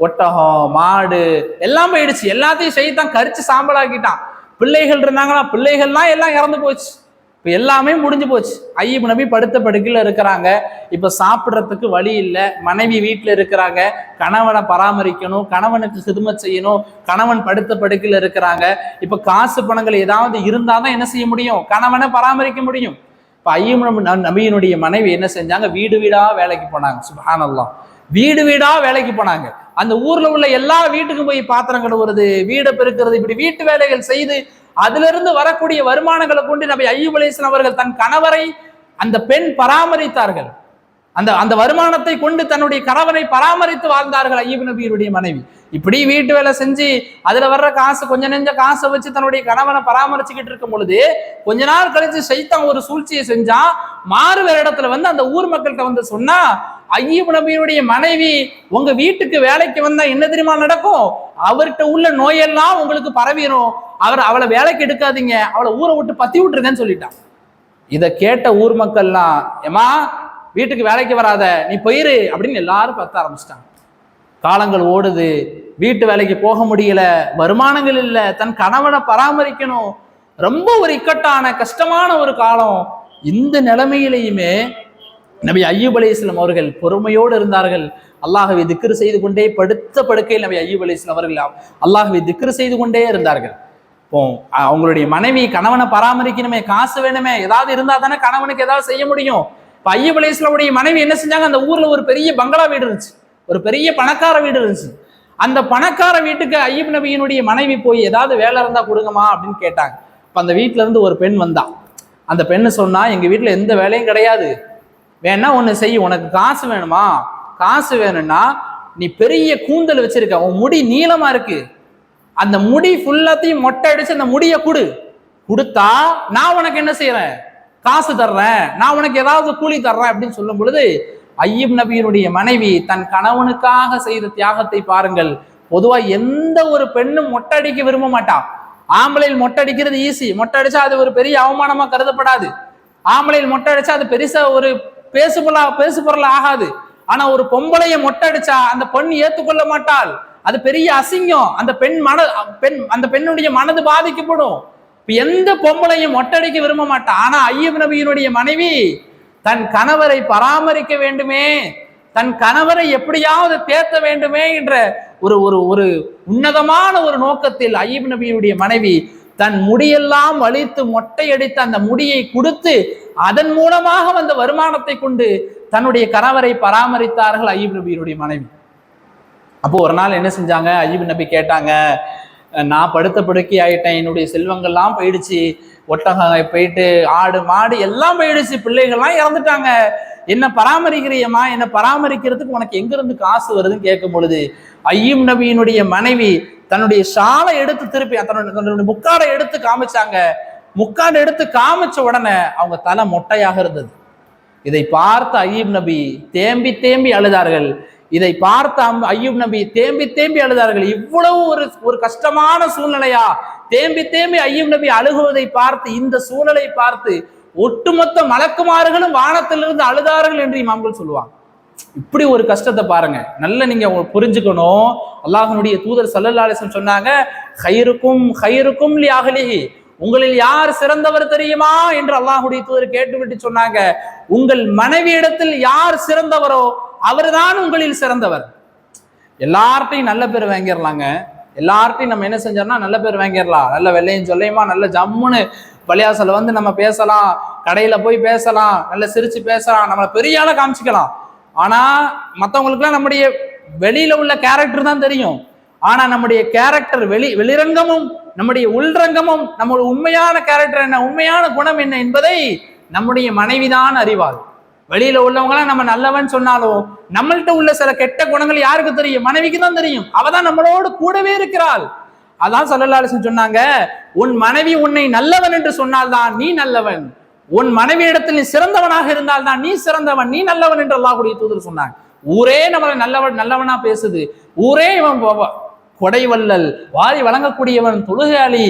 ஒட்டகம் மாடு எல்லாம் போயிடுச்சு, எல்லாத்தையும் ஷைத்தான் கரிச்சு சாம்பலாக்கிட்டான். பிள்ளைகள் இருந்தாங்களா, பிள்ளைகள்லாம் எல்லாம் இறந்து போச்சு, இப்போ எல்லாமே முடிஞ்சு போச்சு. அய்யூப் நபி படுத்த படுக்கையில் இருக்கிறாங்க. இப்போ சாப்பிட்றதுக்கு வழி இல்லை, மனைவி வீட்டில் இருக்கிறாங்க, கணவனை பராமரிக்கணும், கணவனுக்கு ஹிதுமத் செய்யணும், கணவன் படுத்த படுக்கையில் இருக்கிறாங்க. இப்போ காசு பணங்கள் ஏதாவது இருந்தால் தான் என்ன செய்ய முடியும், கணவனை பராமரிக்க முடியும். இப்போ அய்யூப் நபியினுடைய மனைவி என்ன செஞ்சாங்க, வீடு வீடா வேலைக்கு போனாங்க. சுப்ஹானல்லாஹ், வீடு வீடா வேலைக்கு போனாங்க. அந்த ஊர்ல உள்ள எல்லா வீட்டுக்கும் போய் பாத்திரம் கழுவுறது, வீடை பெருக்கிறது, இப்படி வீட்டு வேலைகள் செய்து அதிலிருந்து வரக்கூடிய வருமானங்களை கொண்டு நபி அய்யூப் அலைஹிஸ்ஸலாம் அவர்கள் தன் கணவரை அந்த பெண் பராமரித்தார்கள். அந்த வருமானத்தை கொண்டு தன்னுடைய கணவனை பராமரித்து வாழ்ந்தார்கள் அய்யூப் நபியினுடைய மனைவி. இப்படி வீட்டு வேலை செஞ்சு அதுல வர்ற காசு, கொஞ்சம் நெஞ்ச காசை வச்சு தன்னுடைய கணவனை பராமரிச்சுக்கிட்டு இருக்கும் பொழுது கொஞ்ச நாள் கழிச்சு ஷைத்தான் ஒரு சூழ்ச்சியை செஞ்சா, மாறு வேற இடத்துல வந்து அந்த ஊர் மக்கள்கிட்ட வந்து சொன்னா, அய்யூப் நபியினுடைய மனைவி உங்க வீட்டுக்கு வேலைக்கு வந்தா என்ன தெரியுமா நடக்கும், அவர்கிட்ட உள்ள நோயெல்லாம் உங்களுக்கு பரவிடும், அவளை வேலைக்கு எடுக்காதீங்க, அவளை ஊரை விட்டு பத்தி விட்டுருங்கன்னு சொல்லிட்டான். இதை கேட்ட ஊர் மக்கள்லாம், ஏமா வீட்டுக்கு வேலைக்கு வராத, நீ போயிரு அப்படின்னு எல்லாரும் பத்த ஆரம்பிச்சிட்டாங்க. காலங்கள் ஓடுது, வீட்டு வேலைக்கு போக முடியல, வருமானங்கள் இல்லை, தன் கணவனை பராமரிக்கணும், ரொம்ப ஒரு இக்கட்டான கஷ்டமான ஒரு காலம். இந்த நிலைமையிலையுமே நபி அய்யூப் அலைஹிஸ்ஸலாம் அவர்கள் பொறுமையோடு இருந்தார்கள். அல்லாஹ்வை திக்ர் செய்து கொண்டே படுத்த படுக்கையில் நபி அய்யூப் அலைஹிஸ்ஸலாம் அவர்கள் அல்லாஹ்வை திக்ர் செய்து கொண்டே இருந்தார்கள். இப்போ அவங்களுடைய மனைவி கணவனை பராமரிக்கணுமே, காசு வேணுமே, ஏதாவது இருந்தா தானே கணவனுக்கு ஏதாவது செய்ய முடியும். இப்ப அய்யூப் அலைஹிஸ்ஸலாமுடைய மனைவி என்ன செஞ்சாங்க, அந்த ஊர்ல ஒரு பெரிய பங்களா வீடு இருந்துச்சு, ஒரு பெரிய பணக்கார வீடு இருந்துச்சு. அந்த பணக்கார வீட்டுக்கு அய்யூப் நபியினுடைய மனைவி போய் ஏதாவது வேலை இருந்தா கொடுங்கம்மா அப்படின்னு கேட்டாங்க. இப்ப அந்த வீட்டுல இருந்து ஒரு பெண் வந்தா. அந்த பெண்ணு சொன்னா, எங்க வீட்டுல எந்த வேலையும் கிடையாது, வேணா ஒண்ணு செய், உனக்கு காசு வேணுமா, காசு வேணும்னா நீ பெரிய கூந்தல் வச்சிருக்க, உன் முடி நீளமா இருக்கு, அந்த முடி ஃபுல்லாத்தையும் மொட்டை அடிச்சு அந்த முடிய கொடுத்தா நான் உனக்கு என்ன செய்யறேன், காசு தர்றேன், நான் உனக்கு ஏதாவது கூலி தர்றேன் அப்படின்னு சொல்லும் பொழுது அய்யூப் நபியினுடைய மனைவி தன் கணவனுக்காக செய்த தியாகத்தை பாருங்கள். பொதுவா எந்த ஒரு பெண்ணும் மொட்டை அடிக்க விரும்ப மாட்டான். ஆம்பளையில் மொட்டை அடிக்கிறது ஈஸி, மொட்டை அடிச்சா அது ஒரு பெரிய அவமானமா கருதப்படாது. ஆம்பளையில் மொட்டை அடிச்சா அது பெருசா ஒரு பேசு பொருள் ஆகாது. ஆனா ஒரு பொம்பளைய மொட்டை அடிச்சா அந்த பெண் ஏத்துக்கொள்ள மாட்டாள், அது பெரிய அசிங்கம், அந்த பெண்ணுடைய மனது பாதிக்கப்படும். எந்த பொம்பளையும் மொட்டை அடிக்க விரும்ப மாட்டான். ஆனா அய்யூப் நபியினுடைய மனைவி தன் கணவரை பராமரிக்க வேண்டுமே, தன் கணவரை எப்படியாவது தேர்த்த வேண்டுமே என்ற ஒரு ஒரு ஒரு உன்னதமான ஒரு நோக்கத்தில் அய்யூப் நபியுடைய மனைவி தன் முடியெல்லாம் வலித்து மொட்டையடித்து அந்த முடியை கொடுத்து அதன் மூலமாக வந்த வருமானத்தை கொண்டு தன்னுடைய கணவரை பராமரித்தார்கள் அய்யூப் நபியினுடைய மனைவி. அப்போ ஒரு நாள் என்ன செஞ்சாங்க, அய்யூப் நபி கேட்டாங்க, நான் படுத்த படுக்கை ஆயிட்டேன், என்னுடைய செல்வங்கள்லாம் போயிடுச்சு, ஒட்டகம் போயிட்டு, ஆடு மாடு எல்லாம் போயிடுச்சு, பிள்ளைகள்லாம் இறந்துட்டாங்க, என்ன பராமரிக்கிறியம்மா, என்ன பராமரிக்கிறதுக்கு உனக்கு எங்கிருந்து காசு வருதுன்னு கேட்கும் பொழுது அய்யூப் நபியினுடைய மனைவி தன்னுடைய ஷாலை எடுத்து திருப்பி தன்னுடைய முக்காடை எடுத்து காமிச்சாங்க. முக்காடை எடுத்து காமிச்ச உடனே அவங்க தலை மொட்டையாக இருந்தது. இதை பார்த்த அய்யூப் நபி தேம்பி தேம்பி அழுதார்கள். இதை பார்த்த அய்யூப் நபி தேம்பி தேம்பி அழுதார்கள். இவ்வளவு ஒரு கஷ்டமான சூழ்நிலையா? தேம்பி தேம்பி அய்யூப் நபி அழுகுவதை பார்த்து, இந்த சூழலை பார்த்து ஒட்டுமொத்த மலக்குமார்களும் வானத்திலிருந்து அழுதார்கள் என்று இமாம்கள் சொல்லுவாங்க. இப்படி ஒரு கஷ்டத்தை பாருங்க, நல்ல நீங்க புரிஞ்சுக்கணும். அல்லாஹ்வுடைய தூதர் ஸல்லல்லாஹு அலைஹி வஸல்லம் சொன்னாங்க, ഖൈറുക്കും லி அஹ்லிஹி, உங்களில் யார் சிறந்தவர் தெரியுமா என்று அல்லாஹ்வுடைய தூதர் கேட்டுவிட்டு சொன்னாங்க, உங்கள் மனைவியிடத்தில் யார் சிறந்தவரோ அவர்தான் உங்களில் சிறந்தவர். எல்லார்ட்டையும் நல்ல பேர் வாங்கிடலாங்க, எல்லார்ட்டையும் நம்ம என்ன செஞ்சோம்னா நல்ல பேர் வாங்கிடலாம், நல்ல வெள்ளையும் சொல்லையுமா நல்ல ஜம்முன்னு பள்ளியாசல வந்து நம்ம பேசலாம், கடையில போய் பேசலாம், நல்ல சிரிச்சு பேசலாம், நம்மளை பெரிய ஆளை காமிச்சிக்கலாம். ஆனா மற்றவங்களுக்குலாம் நம்முடைய வெளியில உள்ள கேரக்டர் தான் தெரியும். ஆனா நம்முடைய கேரக்டர் வெளிரங்கமும் நம்முடைய உள்ரங்கமும் நம்மளுடைய உண்மையான கேரக்டர் என்ன, உண்மையான குணம் என்ன என்பதை நம்முடைய மனைவிதான் அறிவாள். வெளியில உள்ளவங்களாம் நம்ம நல்லவன் சொன்னாலும் நம்மள்கிட்ட உள்ள சில கெட்ட குணங்கள் யாருக்கு தெரியும்? மனைவிக்கு தான் தெரியும். அவதான் நம்மளோடு கூடவே இருக்கிறாள். அதான் ஸல்லல்லாஹு அலைஹி வஸல்லம் சொன்னாங்க, உன் மனைவி உன்னை நல்லவன் என்று சொன்னால்தான் நீ நல்லவன், உன் மனைவி இடத்தில் நீ சிறந்தவனாக இருந்தால் தான் நீ சிறந்தவன், நீ நல்லவன் என்று அல்லாஹ்வுடைய தூதர் சொன்னாங்க. ஊரே நம்மளை நல்லவனா பேசுது, ஊரே இவன் கொடைவல்லல், வாரி வழங்கக்கூடியவன், தொழுகையாளி,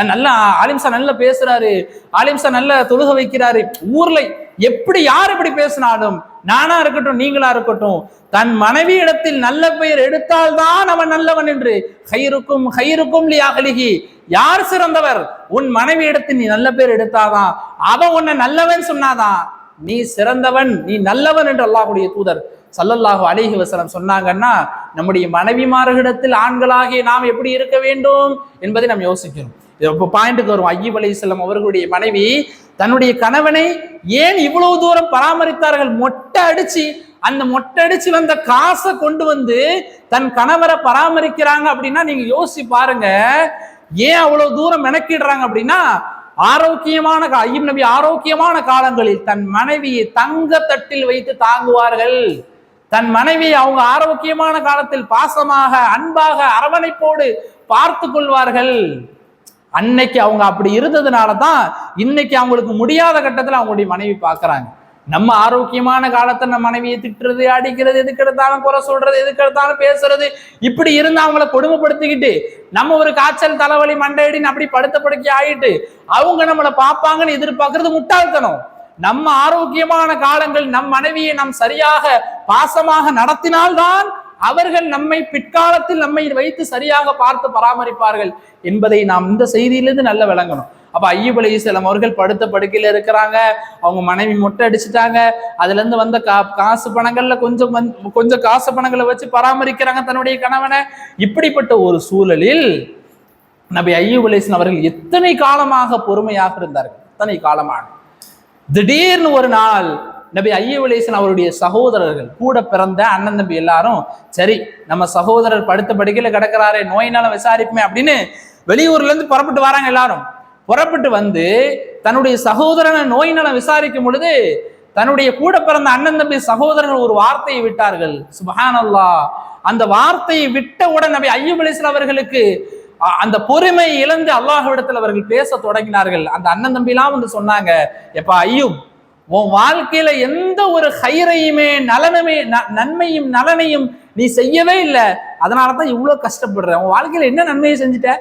நல்ல ஆலிம்சா நல்ல பேசுறாரு, ஆலிம்சா நல்ல தொழுக வைக்கிறாரு, ஊர்ல எப்படி யார் எப்படி பேசினாலும், நானா இருக்கட்டும் நீங்களா இருக்கட்டும், தன் மனைவி இடத்தில் நல்ல பெயர் எடுத்தால்தான் அவன் நல்லவன் என்று. ഖൈറുக்கும் லி அஹ்லிஹி, யார் சிறந்தவர்? உன் மனைவி இடத்தில் நீ நல்ல பேர் எடுத்தாதான், அவன் உன்னை நல்லவன் சொன்னாதான் நீ சிறந்தவன், நீ நல்லவன் என்று அல்லாஹ்வுடைய தூதர் ஸல்லல்லாஹு அலைஹி வஸல்லம் சொன்னாங்கன்னா, நம்முடைய மனைவிமார்களிடத்தில் ஆண்களாகிய நாம் எப்படி இருக்க வேண்டும் என்பதை நாம் யோசிக்கிறோம். இப்போ பாயிண்ட்டுக்கு வரும். அய்யூப் அலைஹிஸ்ஸலாம் அவர்களுடைய மனைவி தன்னுடைய கணவனை ஏன் இவ்வளவு தூரம் பராமரித்தார்கள்? மொட்டை அடிச்சு அந்த மொட்டை அடிச்சு வந்த காசை கொண்டு வந்து தன் கணவரை பராமரிக்கிறாங்க அப்படின்னா நீங்க யோசிச்சு பாருங்க, ஏன் அவ்வளவு தூரம் மெனக்கிடுறாங்க அப்படின்னா, அய்யூப் நபி ஆரோக்கியமான காலங்களில் தன் மனைவியை தங்க தட்டில் வைத்து தாங்குவார்கள். தன் மனைவியை அவங்க ஆரோக்கியமான காலத்தில் பாசமாக அன்பாக அரவணைப்போடு பார்த்து கொள்வார்கள். அன்னைக்கு அவங்க அப்படி இருந்ததுனாலதான் இன்னைக்கு அவங்களுக்கு முடியாத கட்டத்துல அவங்களுடைய மனைவி பாக்குறாங்க. நம்ம ஆரோக்கியமான காலத்தை நம்ம மனைவியை திட்டுறது, அடிக்கிறது, எதுக்கு எடுத்தாலும் குறை சொல்றது, எதுக்கு எடுத்தாலும் பேசுறது, இப்படி இருந்து அவங்கள கொடுமைப்படுத்திக்கிட்டு நம்ம ஒரு காய்ச்சல் தலைவலி மண்டையடின்னு அப்படி படுத்த படுக்கை ஆயிட்டு அவங்க நம்மளை பார்ப்பாங்கன்னு எதிர்பார்க்கறது முட்டாள்தனம். நம்ம ஆரோக்கியமான காலங்கள் நம் மனைவியை நாம் சரியாக பாசமாக நடத்தினால்தான் அவர்கள் நம்மை பிற்காலத்தில் நம்மை வைத்து சரியாக பார்த்து பராமரிப்பார்கள் என்பதை நாம் இந்த செய்தியிலிருந்து நல்ல விளங்கணும். அப்ப அய்யூப் அலைஹிஸ்ஸலாம் அவர்கள் படுத்த படுக்கையில இருக்கிறாங்க, அவங்க மனைவி மொட்டை அடிச்சுட்டாங்க, அதுல இருந்து வந்த காசு பணங்கள்ல கொஞ்சம் காசு பணங்களை வச்சு பராமரிக்கிறாங்க தன்னுடைய கணவனை. இப்படிப்பட்ட ஒரு சூழலில் நபி அய்யூப் அலைஹிஸ்ஸலாம் அவர்கள் எத்தனை காலமாக பொறுமையாக இருந்தார்கள், எத்தனை காலமாக. திடீர்னு ஒரு நாள் நபி அய்யூப் அலைஹிஸ்ஸலாம் அவருடைய சகோதரர்கள், கூட பிறந்த அண்ணன் தம்பி எல்லாரும், சரி நம்ம சகோதரர் படுத்த படுக்கையில கிடக்கிறாரே, நோயினால விசாரிப்புமே அப்படின்னு வெளியூர்ல இருந்து புறப்பட்டு வராங்க. எல்லாரும் புறப்பட்டு வந்து தன்னுடைய சகோதரனை நோயினால விசாரிக்கும் பொழுது தன்னுடைய கூட பிறந்த அண்ணன் தம்பி சகோதரர்கள் ஒரு வார்த்தையை விட்டார்கள். சுப்ஹானல்லாஹ். அந்த வார்த்தையை விட்டவுடன் நபி அய்யூப் அலைஹிஸ்ஸலாம் அவர்களுக்கு அந்த பொறுமை இழந்து அல்லாஹ்விடத்தில் அவர்கள் பேச தொடங்கினார்கள். அந்த அண்ணன் தம்பி எல்லாம் வந்து சொன்னாங்க, எப்பா அய்யூப், உன் வாழ்க்கையில எந்த ஒரு ஹைரையுமே நன்மையும் நலனையும் நீ செய்யவே இல்லை, அதனாலதான் இவ்வளவு கஷ்டப்படுற. உன் வாழ்க்கையில என்ன நன்மையை செஞ்சுட்ட,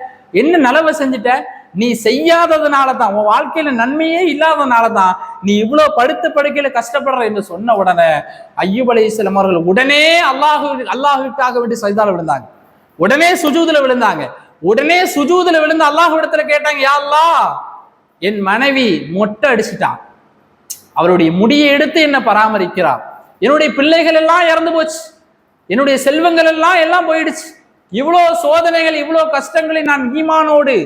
என்ன நலவை செஞ்சுட்ட, நீ செய்யாததுனால தான், உன் வாழ்க்கையில நன்மையே இல்லாததுனால தான் நீ இவ்வளவு படுத்த படுக்கையில கஷ்டப்படுற என்று சொன்ன உடனே அய்யூப் அலைஹிஸ்ஸலாம் அவர்கள் உடனே அல்லாஹ்வுக்காக வேண்டி சஜ்தால விழுந்தாங்க. உடனே சுஜூதுல விழுந்தாங்க. உடனே சுஜூதுல விழுந்து அல்லாஹ்விடத்துல கேட்டாங்க, யா அல்லாஹ், என் மனைவி மொட்டை அடிச்சுட்டான், அவருடைய முடியை எடுத்து என்ன பராமரிக்கிறார், என்னுடைய பிள்ளைகள் எல்லாம் இறந்து போச்சு, என்னுடைய செல்வங்கள் எல்லாம் போயிடுச்சு, இவ்வளோ சோதனைகள் இவ்வளோ கஷ்டங்களை நான் ஈமானோடு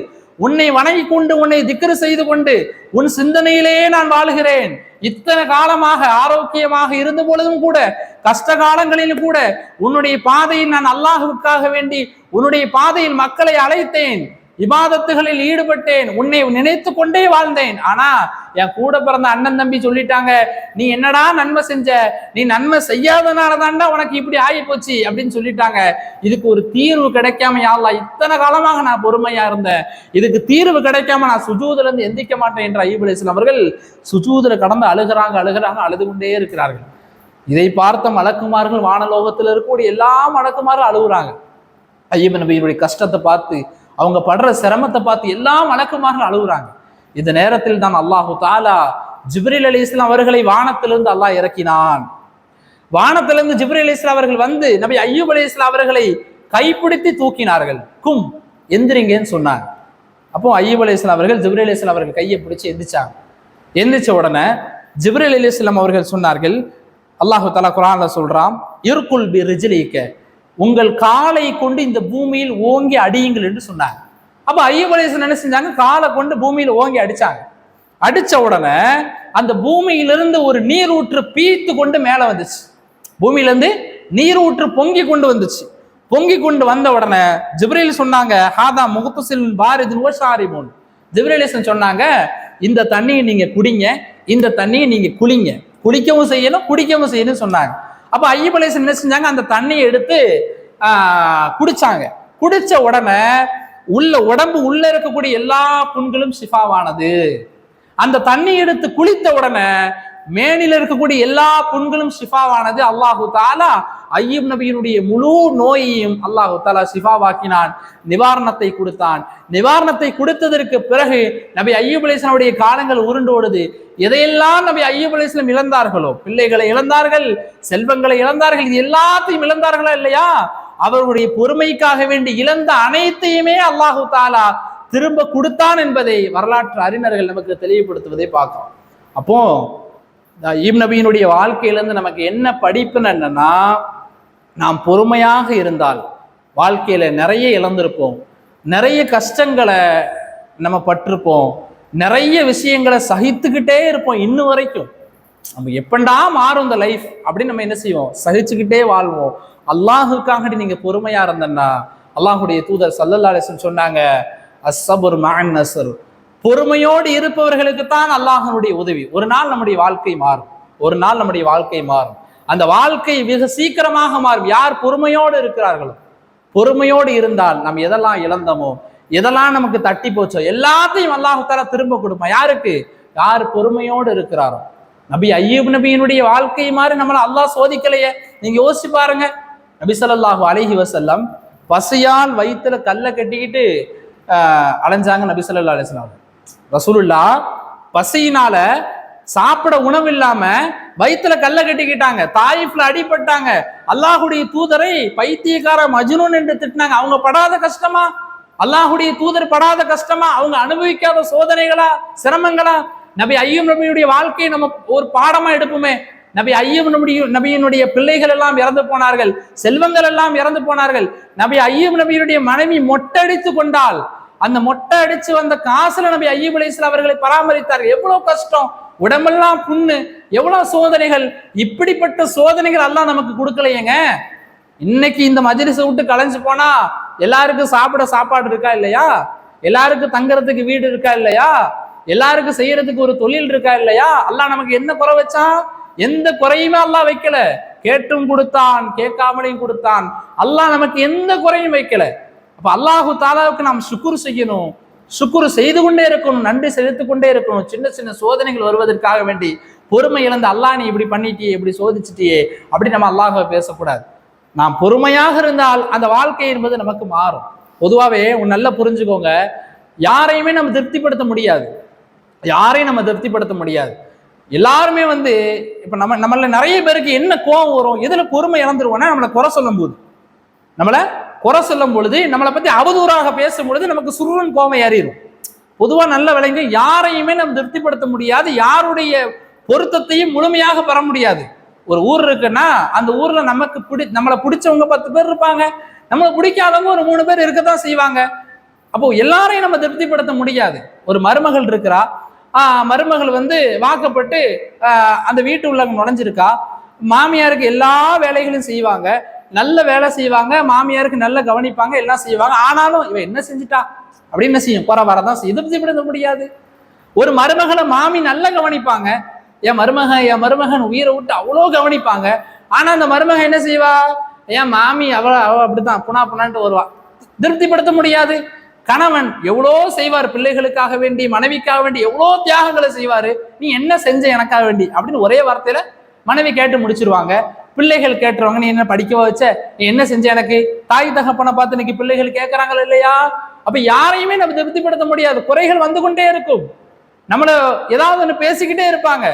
உன்னை வணங்கி கொண்டு உன்னை திக்ரு செய்து கொண்டு உன் சிந்தனையிலேயே நான் வாழுகிறேன். இத்தனை காலமாக ஆரோக்கியமாக இருந்த பொழுதும் கூட, கஷ்ட காலங்களில் கூட உன்னுடைய பாதையில் நான் அல்லாஹ்வுக்காக வேண்டி உன்னுடைய பாதையில் மக்களை அழைத்தேன், இபாதத்துகளில் ஈடுபட்டேன், உன்னை நினைத்து கொண்டே வாழ்ந்தேன். ஆனா என் கூட பிறந்த அண்ணன் தம்பி சொல்லிட்டாங்க, நீ என்னடா நன்மை செஞ்ச, நீ நன்மை செய்யாதனாலதான்டா உனக்கு இப்படி ஆகி போச்சு அப்படின்னு சொல்லிட்டாங்க. இதுக்கு ஒரு தீர்வு கிடைக்காம, யா அல்லாஹ், இத்தனை காலமாக நான் பொறுமையா இருந்தேன், இதுக்கு தீர்வு கிடைக்காம நான் சுஜூதுல இருந்து எந்திக்க மாட்டேன் என்று அய்யூப் அலைஹிஸ்ஸலாம் அவர்கள் சுஜூதுல கடந்து அழுகிறாங்க, அழுது கொண்டே இருக்கிறார்கள். இதை பார்த்த மலக்குமார்கள், வானலோகத்தில் இருக்கக்கூடிய எல்லா மலக்குமாரும் அழுகுறாங்க. அய்யூப் நபியுடைய கஷ்டத்தை பார்த்து, அவங்க படுற சிரமத்தை பார்த்து எல்லா மலக்குமார்கள் அழுகுறாங்க. இந்த நேரத்தில் தான் அல்லாஹு தாலா ஜிப்ரீல் அலைஹிஸ்ஸலாம் அவர்களை வானத்திலிருந்து அல்லாஹ் இறக்கினான். வானத்திலிருந்து ஜிப்ரீல் அலைஹிஸ்ஸலாம் அவர்கள் வந்து நபி அய்யூப் அலைஹிஸ்ஸலாம் அவர்களை கைப்பிடித்து தூக்கினார்கள். கும், எந்திரிங்கன்னு சொன்னாங்க. அப்போ அய்யூப் அலைஹிஸ்ஸலாம் அவர்கள் ஜிப்ரீல் அலைஹிஸ்ஸலாம் அவர்கள் கையை பிடிச்சு எந்திரிச்சாங்க. எந்திரிச்ச உடனே ஜிப்ரீல் அலைஹிஸ்ஸலாம் அவர்கள் சொன்னார்கள், அல்லாஹு தாலா குர்ஆன்ல சொல்றான், இர்குல் பி ரிஜ்லிக, உங்கள் காலை கொண்டு இந்த பூமியில் ஓங்கி அடியுங்கள் என்று சொன்னாங்க. அப்ப அய்யூப் அலைஹிஸ்ஸலாம் என்ன செஞ்சாங்க, காலை கொண்டு பூமியில் ஓங்கி அடிச்சாங்க. அடிச்ச உடனே அந்த பூமியிலிருந்து ஒரு நீரூற்று பீத்து கொண்டு மேல வந்துச்சு. பூமியிலிருந்து நீரூற்று பொங்கி கொண்டு வந்துச்சு. பொங்கி கொண்டு வந்த உடனே ஜிப்ரீல் சொன்னாங்க, ஹாதா முகத்தசில் பாரிதின் ஓஷாரிபோன். ஜிப்ரீல் அலைஹிஸ்ஸலாம் சொன்னாங்க, இந்த தண்ணியை நீங்க குடிங்க, இந்த தண்ணியை நீங்க குளிங்க, குளிக்கவும் செய்யணும் குடிக்கவும் செய்யணும் சொன்னாங்க. அப்ப அய்யூப் அலைஹிஸ்ஸலாம் என்ன செஞ்சாங்க, அந்த தண்ணியை எடுத்து குடிச்சாங்க. குடிச்ச உடனே உடம்பு உள்ள இருக்கக்கூடிய எல்லா புண்களும் ஷிஃபாவானது. அந்த தண்ணி எடுத்து குளித்த உடனே மேனில இருக்கக்கூடிய எல்லா புண்களும் ஷிஃபாவானது. அல்லாஹு தாலா அய்யூப் நபியினுடைய முழு நோயையும் அல்லாஹு தாலா ஷிஃபாவாக்கினான், நிவாரணத்தை கொடுத்தான். நிவாரணத்தை கொடுத்ததற்கு பிறகு நபி அய்யூப் அலைஹிஸ்ஸலாமுடைய காலங்கள் உருண்டு ஓடுது. எதையெல்லாம் நபி அய்யூப் அலைஹிஸ்ஸலாம் இழந்தார்களோ, பிள்ளைகளை இழந்தார்கள், செல்வங்களை இழந்தார்கள், இது எல்லாத்தையும் இழந்தார்களா இல்லையா? அவர்களுடைய பொறுமைக்காக வேண்டி இழந்த அனைத்தையுமே அல்லாஹு தாலா திரும்ப கொடுத்தான் என்பதை வரலாற்று அறிஞர்கள் நமக்கு தெளிவுபடுத்துவதை பார்க்கிறோம். அப்போ அய்யூப் நபியினுடைய வாழ்க்கையிலிருந்து நமக்கு என்ன படிப்புன்னு என்னன்னா, நாம் பொறுமையாக இருந்தால் வாழ்க்கையில நிறைய இழந்திருப்போம், நிறைய கஷ்டங்களை நம்ம பட்டிருப்போம், நிறைய விஷயங்களை சகித்துக்கிட்டே இருப்போம். இன்னும் வரைக்கும் நம்ம எப்பண்டா மாறும் இந்த லைஃப் அப்படின்னு நம்ம என்ன செய்வோம், சகிச்சுக்கிட்டே வாழ்வோம். அல்லாஹுக்காக நீங்க பொறுமையா இருந்தன்னா, அல்லாஹுடைய தூதர் ஸல்லல்லாஹு அலைஹி வஸல்லம் சொன்னாங்க, அஸ்ஸப்ரு மஅன் நஸ்ர், பொறுமையோடு இருப்பவர்களுக்கு தான் அல்லாஹ்வுடைய உதவி. ஒரு நாள் நம்முடைய வாழ்க்கை மாறும், ஒரு நாள் நம்முடைய வாழ்க்கை மாறும். அந்த வாழ்க்கை மிக சீக்கிரமாக மாறும் யார் பொறுமையோடு இருக்கிறார்களோ. பொறுமையோடு இருந்தால் நம்ம எதெல்லாம் இழந்தோமோ, எதெல்லாம் நமக்கு தட்டி போச்சோ எல்லாத்தையும் அல்லாஹ் தஆலா திரும்ப கொடுப்பான். யாருக்கு? யார் பொறுமையோடு இருக்கிறாரோ. நபி அய்யூப் நபியினுடைய வாழ்க்கை மாதிரி நம்மள அல்லாஹ் சோதிக்கலையே. நீங்க யோசிச்சு பாருங்க. நபி ஸல்லல்லாஹு அலைஹி வஸல்லம் பசியால் வயிற்றுல கல்லை கட்டிக்கிட்டு அலைஞ்சாங்க நபி ஸல்லல்லாஹு அலைஹி வஸல்லம். ரசூலுல்லாஹ் பசியினால சாப்பிட உணவு இல்லாம வயிற்றுல கல்லை கட்டிக்கிட்டாங்க. தாயிஃப்ல அடிபட்டாங்க. அல்லாஹுடைய தூதரை பைத்தியக்கார மஜ்னூன் என்று திட்டினாங்க. அவங்க படாத கஷ்டமா? அல்லாஹுடைய தூதர் படாத கஷ்டமா? அவங்க அனுபவிக்காத சோதனைகளா, சிரமங்களா? நபி அய்யூப் நபியுடைய வாழ்க்கையை நம்ம ஒரு பாடமா எடுப்போமே. நபி அய்யூப் நபியினுடைய பிள்ளைகள் எல்லாம் இறந்து போனார்கள், செல்வங்கள் எல்லாம் இறந்து போனார்கள். நபி அய்யூப் நபியுடைய மனைவி மொட்டடித்து கொண்டால் அந்த மொட்டை அடிச்சு வந்த காசுல நபி அய்யூப் அலைஹிஸ்ஸலாம் அவர்களை பராமரித்தார்கள். எவ்வளவு கஷ்டம், உடம்பெல்லாம் புண்ணு, எவ்வளவு சோதனைகள். இப்படிப்பட்ட சோதனைகள் அல்லாஹ் நமக்கு கொடுக்கலையேங்க. இன்னைக்கு இந்த மஜ்லிஸை விட்டு கலைஞ்சு போனா எல்லாருக்கும் சாப்பிட சாப்பாடு இருக்கா இல்லையா, எல்லாருக்கும் தங்கறதுக்கு வீடு இருக்கா இல்லையா, எல்லாருக்கும் செய்யறதுக்கு ஒரு தொழில் இருக்கா இல்லையா? அல்லாஹ் நமக்கு என்ன குறை வச்சான்? எந்த குறையுமே அல்லாஹ் வைக்கல. கேட்டும் கொடுத்தான், கேட்காமலையும் கொடுத்தான். அல்லாஹ் நமக்கு எந்த குறையும் வைக்கல. அப்ப அல்லாஹு தாலாவுக்கு நாம் சுக்குர் செய்யணும், சுக்குர் செய்து கொண்டே இருக்கணும், நன்றி செலுத்திக் கொண்டே இருக்கணும். சின்ன சின்ன சோதனைகள் வருவதற்காக வேண்டி பொறுமை இழந்து அல்லாஹ் நீ இப்படி பண்ணிட்டியே, இப்படி சோதிச்சிட்டியே அப்படி நம்ம அல்லாஹ்வை பேசக்கூடாது. நாம் பொறுமையாக இருந்தால் அந்த வாழ்க்கை என்பது நமக்கு மாறும். பொதுவாகவே நல்லா புரிஞ்சுக்கோங்க, யாரையுமே நம்ம திருப்திப்படுத்த முடியாது, யாரையும் நம்ம திருப்திப்படுத்த முடியாது. எல்லாருமே இப்ப நம்மள நிறைய பேருக்கு என்ன கோபம் வரும், எதுல பொறுமை இழந்துருவோம்னா நம்மளை குறை சொல்லும் போது, நம்மளை குறை சொல்லும் பொழுது, நம்மளை பத்தி அவதூறாக பேசும் பொழுது நமக்கு சுருவன் கோபம் ஏறிடும். பொதுவா நல்ல விளைங்க, யாரையுமே நம்ம திருப்திப்படுத்த முடியாது, யாருடைய பொருத்தத்தையும் முழுமையாக பெற முடியாது. ஒரு ஊர் இருக்குன்னா அந்த ஊர்ல நம்மளை பிடிச்சவங்க 10 பேர் இருப்பாங்க, நம்மளை பிடிக்காதவங்க ஒரு 3 பேர் இருக்கத்தான் செய்வாங்க. அப்போ எல்லாரையும் நம்ம திருப்திப்படுத்த முடியாது. ஒரு மருமகள் இருக்கிறா, மருமகள் வாக்கப்பட்டு அந்த வீட்டு உள்ள நுழைஞ்சிருக்கா, மாமியாருக்கு எல்லா வேலைகளையும் செய்வாங்க, நல்ல வேலை செய்வாங்க, மாமியாருக்கு நல்ல கவனிப்பாங்க, எல்லாம் செய்வாங்க. ஆனாலும் இவ என்ன செஞ்சுட்டா அப்படின்னு என்ன செய்யும், குறை வரதான் செய்யும். திருப்திப்படுத்த முடியாது. ஒரு மருமகளை மாமி நல்லா கவனிப்பாங்க, என் மருமகன் உயிரை விட்டு அவ்வளோ கவனிப்பாங்க. ஆனா அந்த மருமகன் என்ன செய்வா, என் மாமி அவ அப்படித்தான் புனான்ட்டு வருவா. திருப்திப்படுத்த முடியாது. கணவன் எவ்வளோ செய்வார் பிள்ளைகளுக்காக வேண்டி, மனைவிக்காக வேண்டி எவ்வளோ தியாகங்களை செய்வாரு, நீ என்ன செஞ்ச எனக்காக வேண்டி அப்படின்னு ஒரே வார்த்தையில மனைவி கேட்டு முடிச்சிருவாங்க. பிள்ளைகள் கேட்டுருவாங்க, நீ என்ன படிக்க வச்ச, நீ என்ன செஞ்ச எனக்கு. தாய் தகப்பனை பார்த்து இன்னைக்கு பிள்ளைகள் கேட்கறாங்களா இல்லையா? அப்ப யாரையுமே நம்ம திருப்திப்படுத்த முடியாது. குறைகள் வந்து கொண்டே இருக்கும், நம்மள ஏதாவது ஒன்று பேசிக்கிட்டே இருப்பாங்க.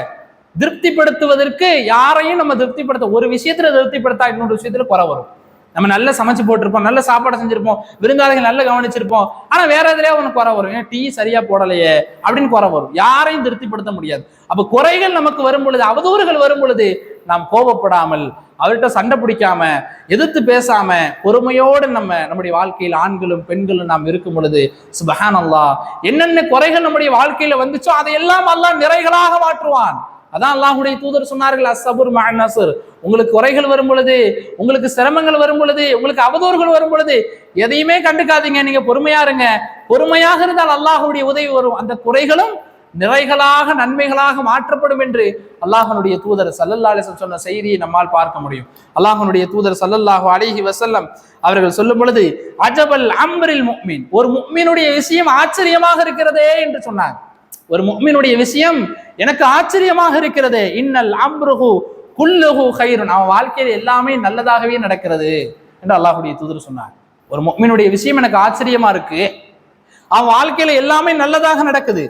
திருப்திப்படுத்துவதற்கு யாரையும் நம்ம திருப்திப்படுத்த, ஒரு விஷயத்துல திருப்திப்படுத்தா இன்னொரு விஷயத்துல குறை வரும். நம்ம நல்லா சமைச்சு போட்டிருப்போம், நல்ல சாப்பாடு செஞ்சிருப்போம், விருந்தாளிகள் நல்லா கவனிச்சிருப்போம், ஆனா வேற எதுலயா ஒன்று குறை வரும், ஏன் டீ சரியா போடலையே அப்படின்னு குறை வரும். யாரையும் திருப்திப்படுத்த முடியாது. அப்ப குறைகள் நமக்கு வரும் பொழுது, அவதூறுகள் வரும் பொழுது நாம் கோபப்படாமல், அவர்கிட்ட சண்டை பிடிக்காம, எதிர்த்து பேசாம, பொறுமையோடு நம்முடைய வாழ்க்கையில் ஆண்களும் பெண்களும் நாம் இருக்கும் பொழுது சுப்ஹானல்லாஹ், என்னென்ன குறைகள் நம்முடைய வாழ்க்கையில வந்துச்சோ அதையெல்லாம் அல்லாஹ் நிறைகளாக மாற்றுவான். அதான் அல்லாஹ்வுடைய தூதர் சொன்னார்கள், அஸ்ஸபுர் மஅன் நஸ்ர். உங்களுக்கு குறைகள் வரும் பொழுது, உங்களுக்கு சிரமங்கள் வரும் பொழுது, உங்களுக்கு அவதூறுகள் வரும் பொழுது எதையுமே கண்டுக்காதீங்க, நீங்க பொறுமையா இருங்க. பொறுமையாக இருந்தால் அல்லாஹ்வுடைய உதவி வரும். அந்த குறைகளும் நிறைகளாக நன்மைகளாக மாற்றப்படும் என்று அல்லாஹ்வுடைய தூதர் ஸல்லல்லாஹு அலைஹி வஸல்லம் சொன்ன செய்தியை நம்மால் பார்க்க முடியும். அல்லாஹ்வுடைய தூதர் ஸல்லல்லாஹு அலைஹி வஸல்லம் அவர்கள் சொல்லும் பொழுது, அஜபல் அம்ரில் முஃமின், ஒரு முஃமினுடைய விஷயம் ஆச்சரியமாக இருக்கிறதே என்று சொன்னாங்க. ஒரு முஃமினுடைய விஷயம் எனக்கு ஆச்சரியமாக இருக்கிறதே, இன்னல் அம்ருஹு குல்லுஹு கைருன், அவன் வாழ்க்கையில் எல்லாமே நல்லதாகவே நடக்கிறது என்று அல்லாஹ்வுடைய தூதர் சொன்னார். ஒரு முஃமினுடைய விஷயம் எனக்கு ஆச்சரியமா இருக்கு, அவன் வாழ்க்கையில எல்லாமே நல்லதாக நடக்குது.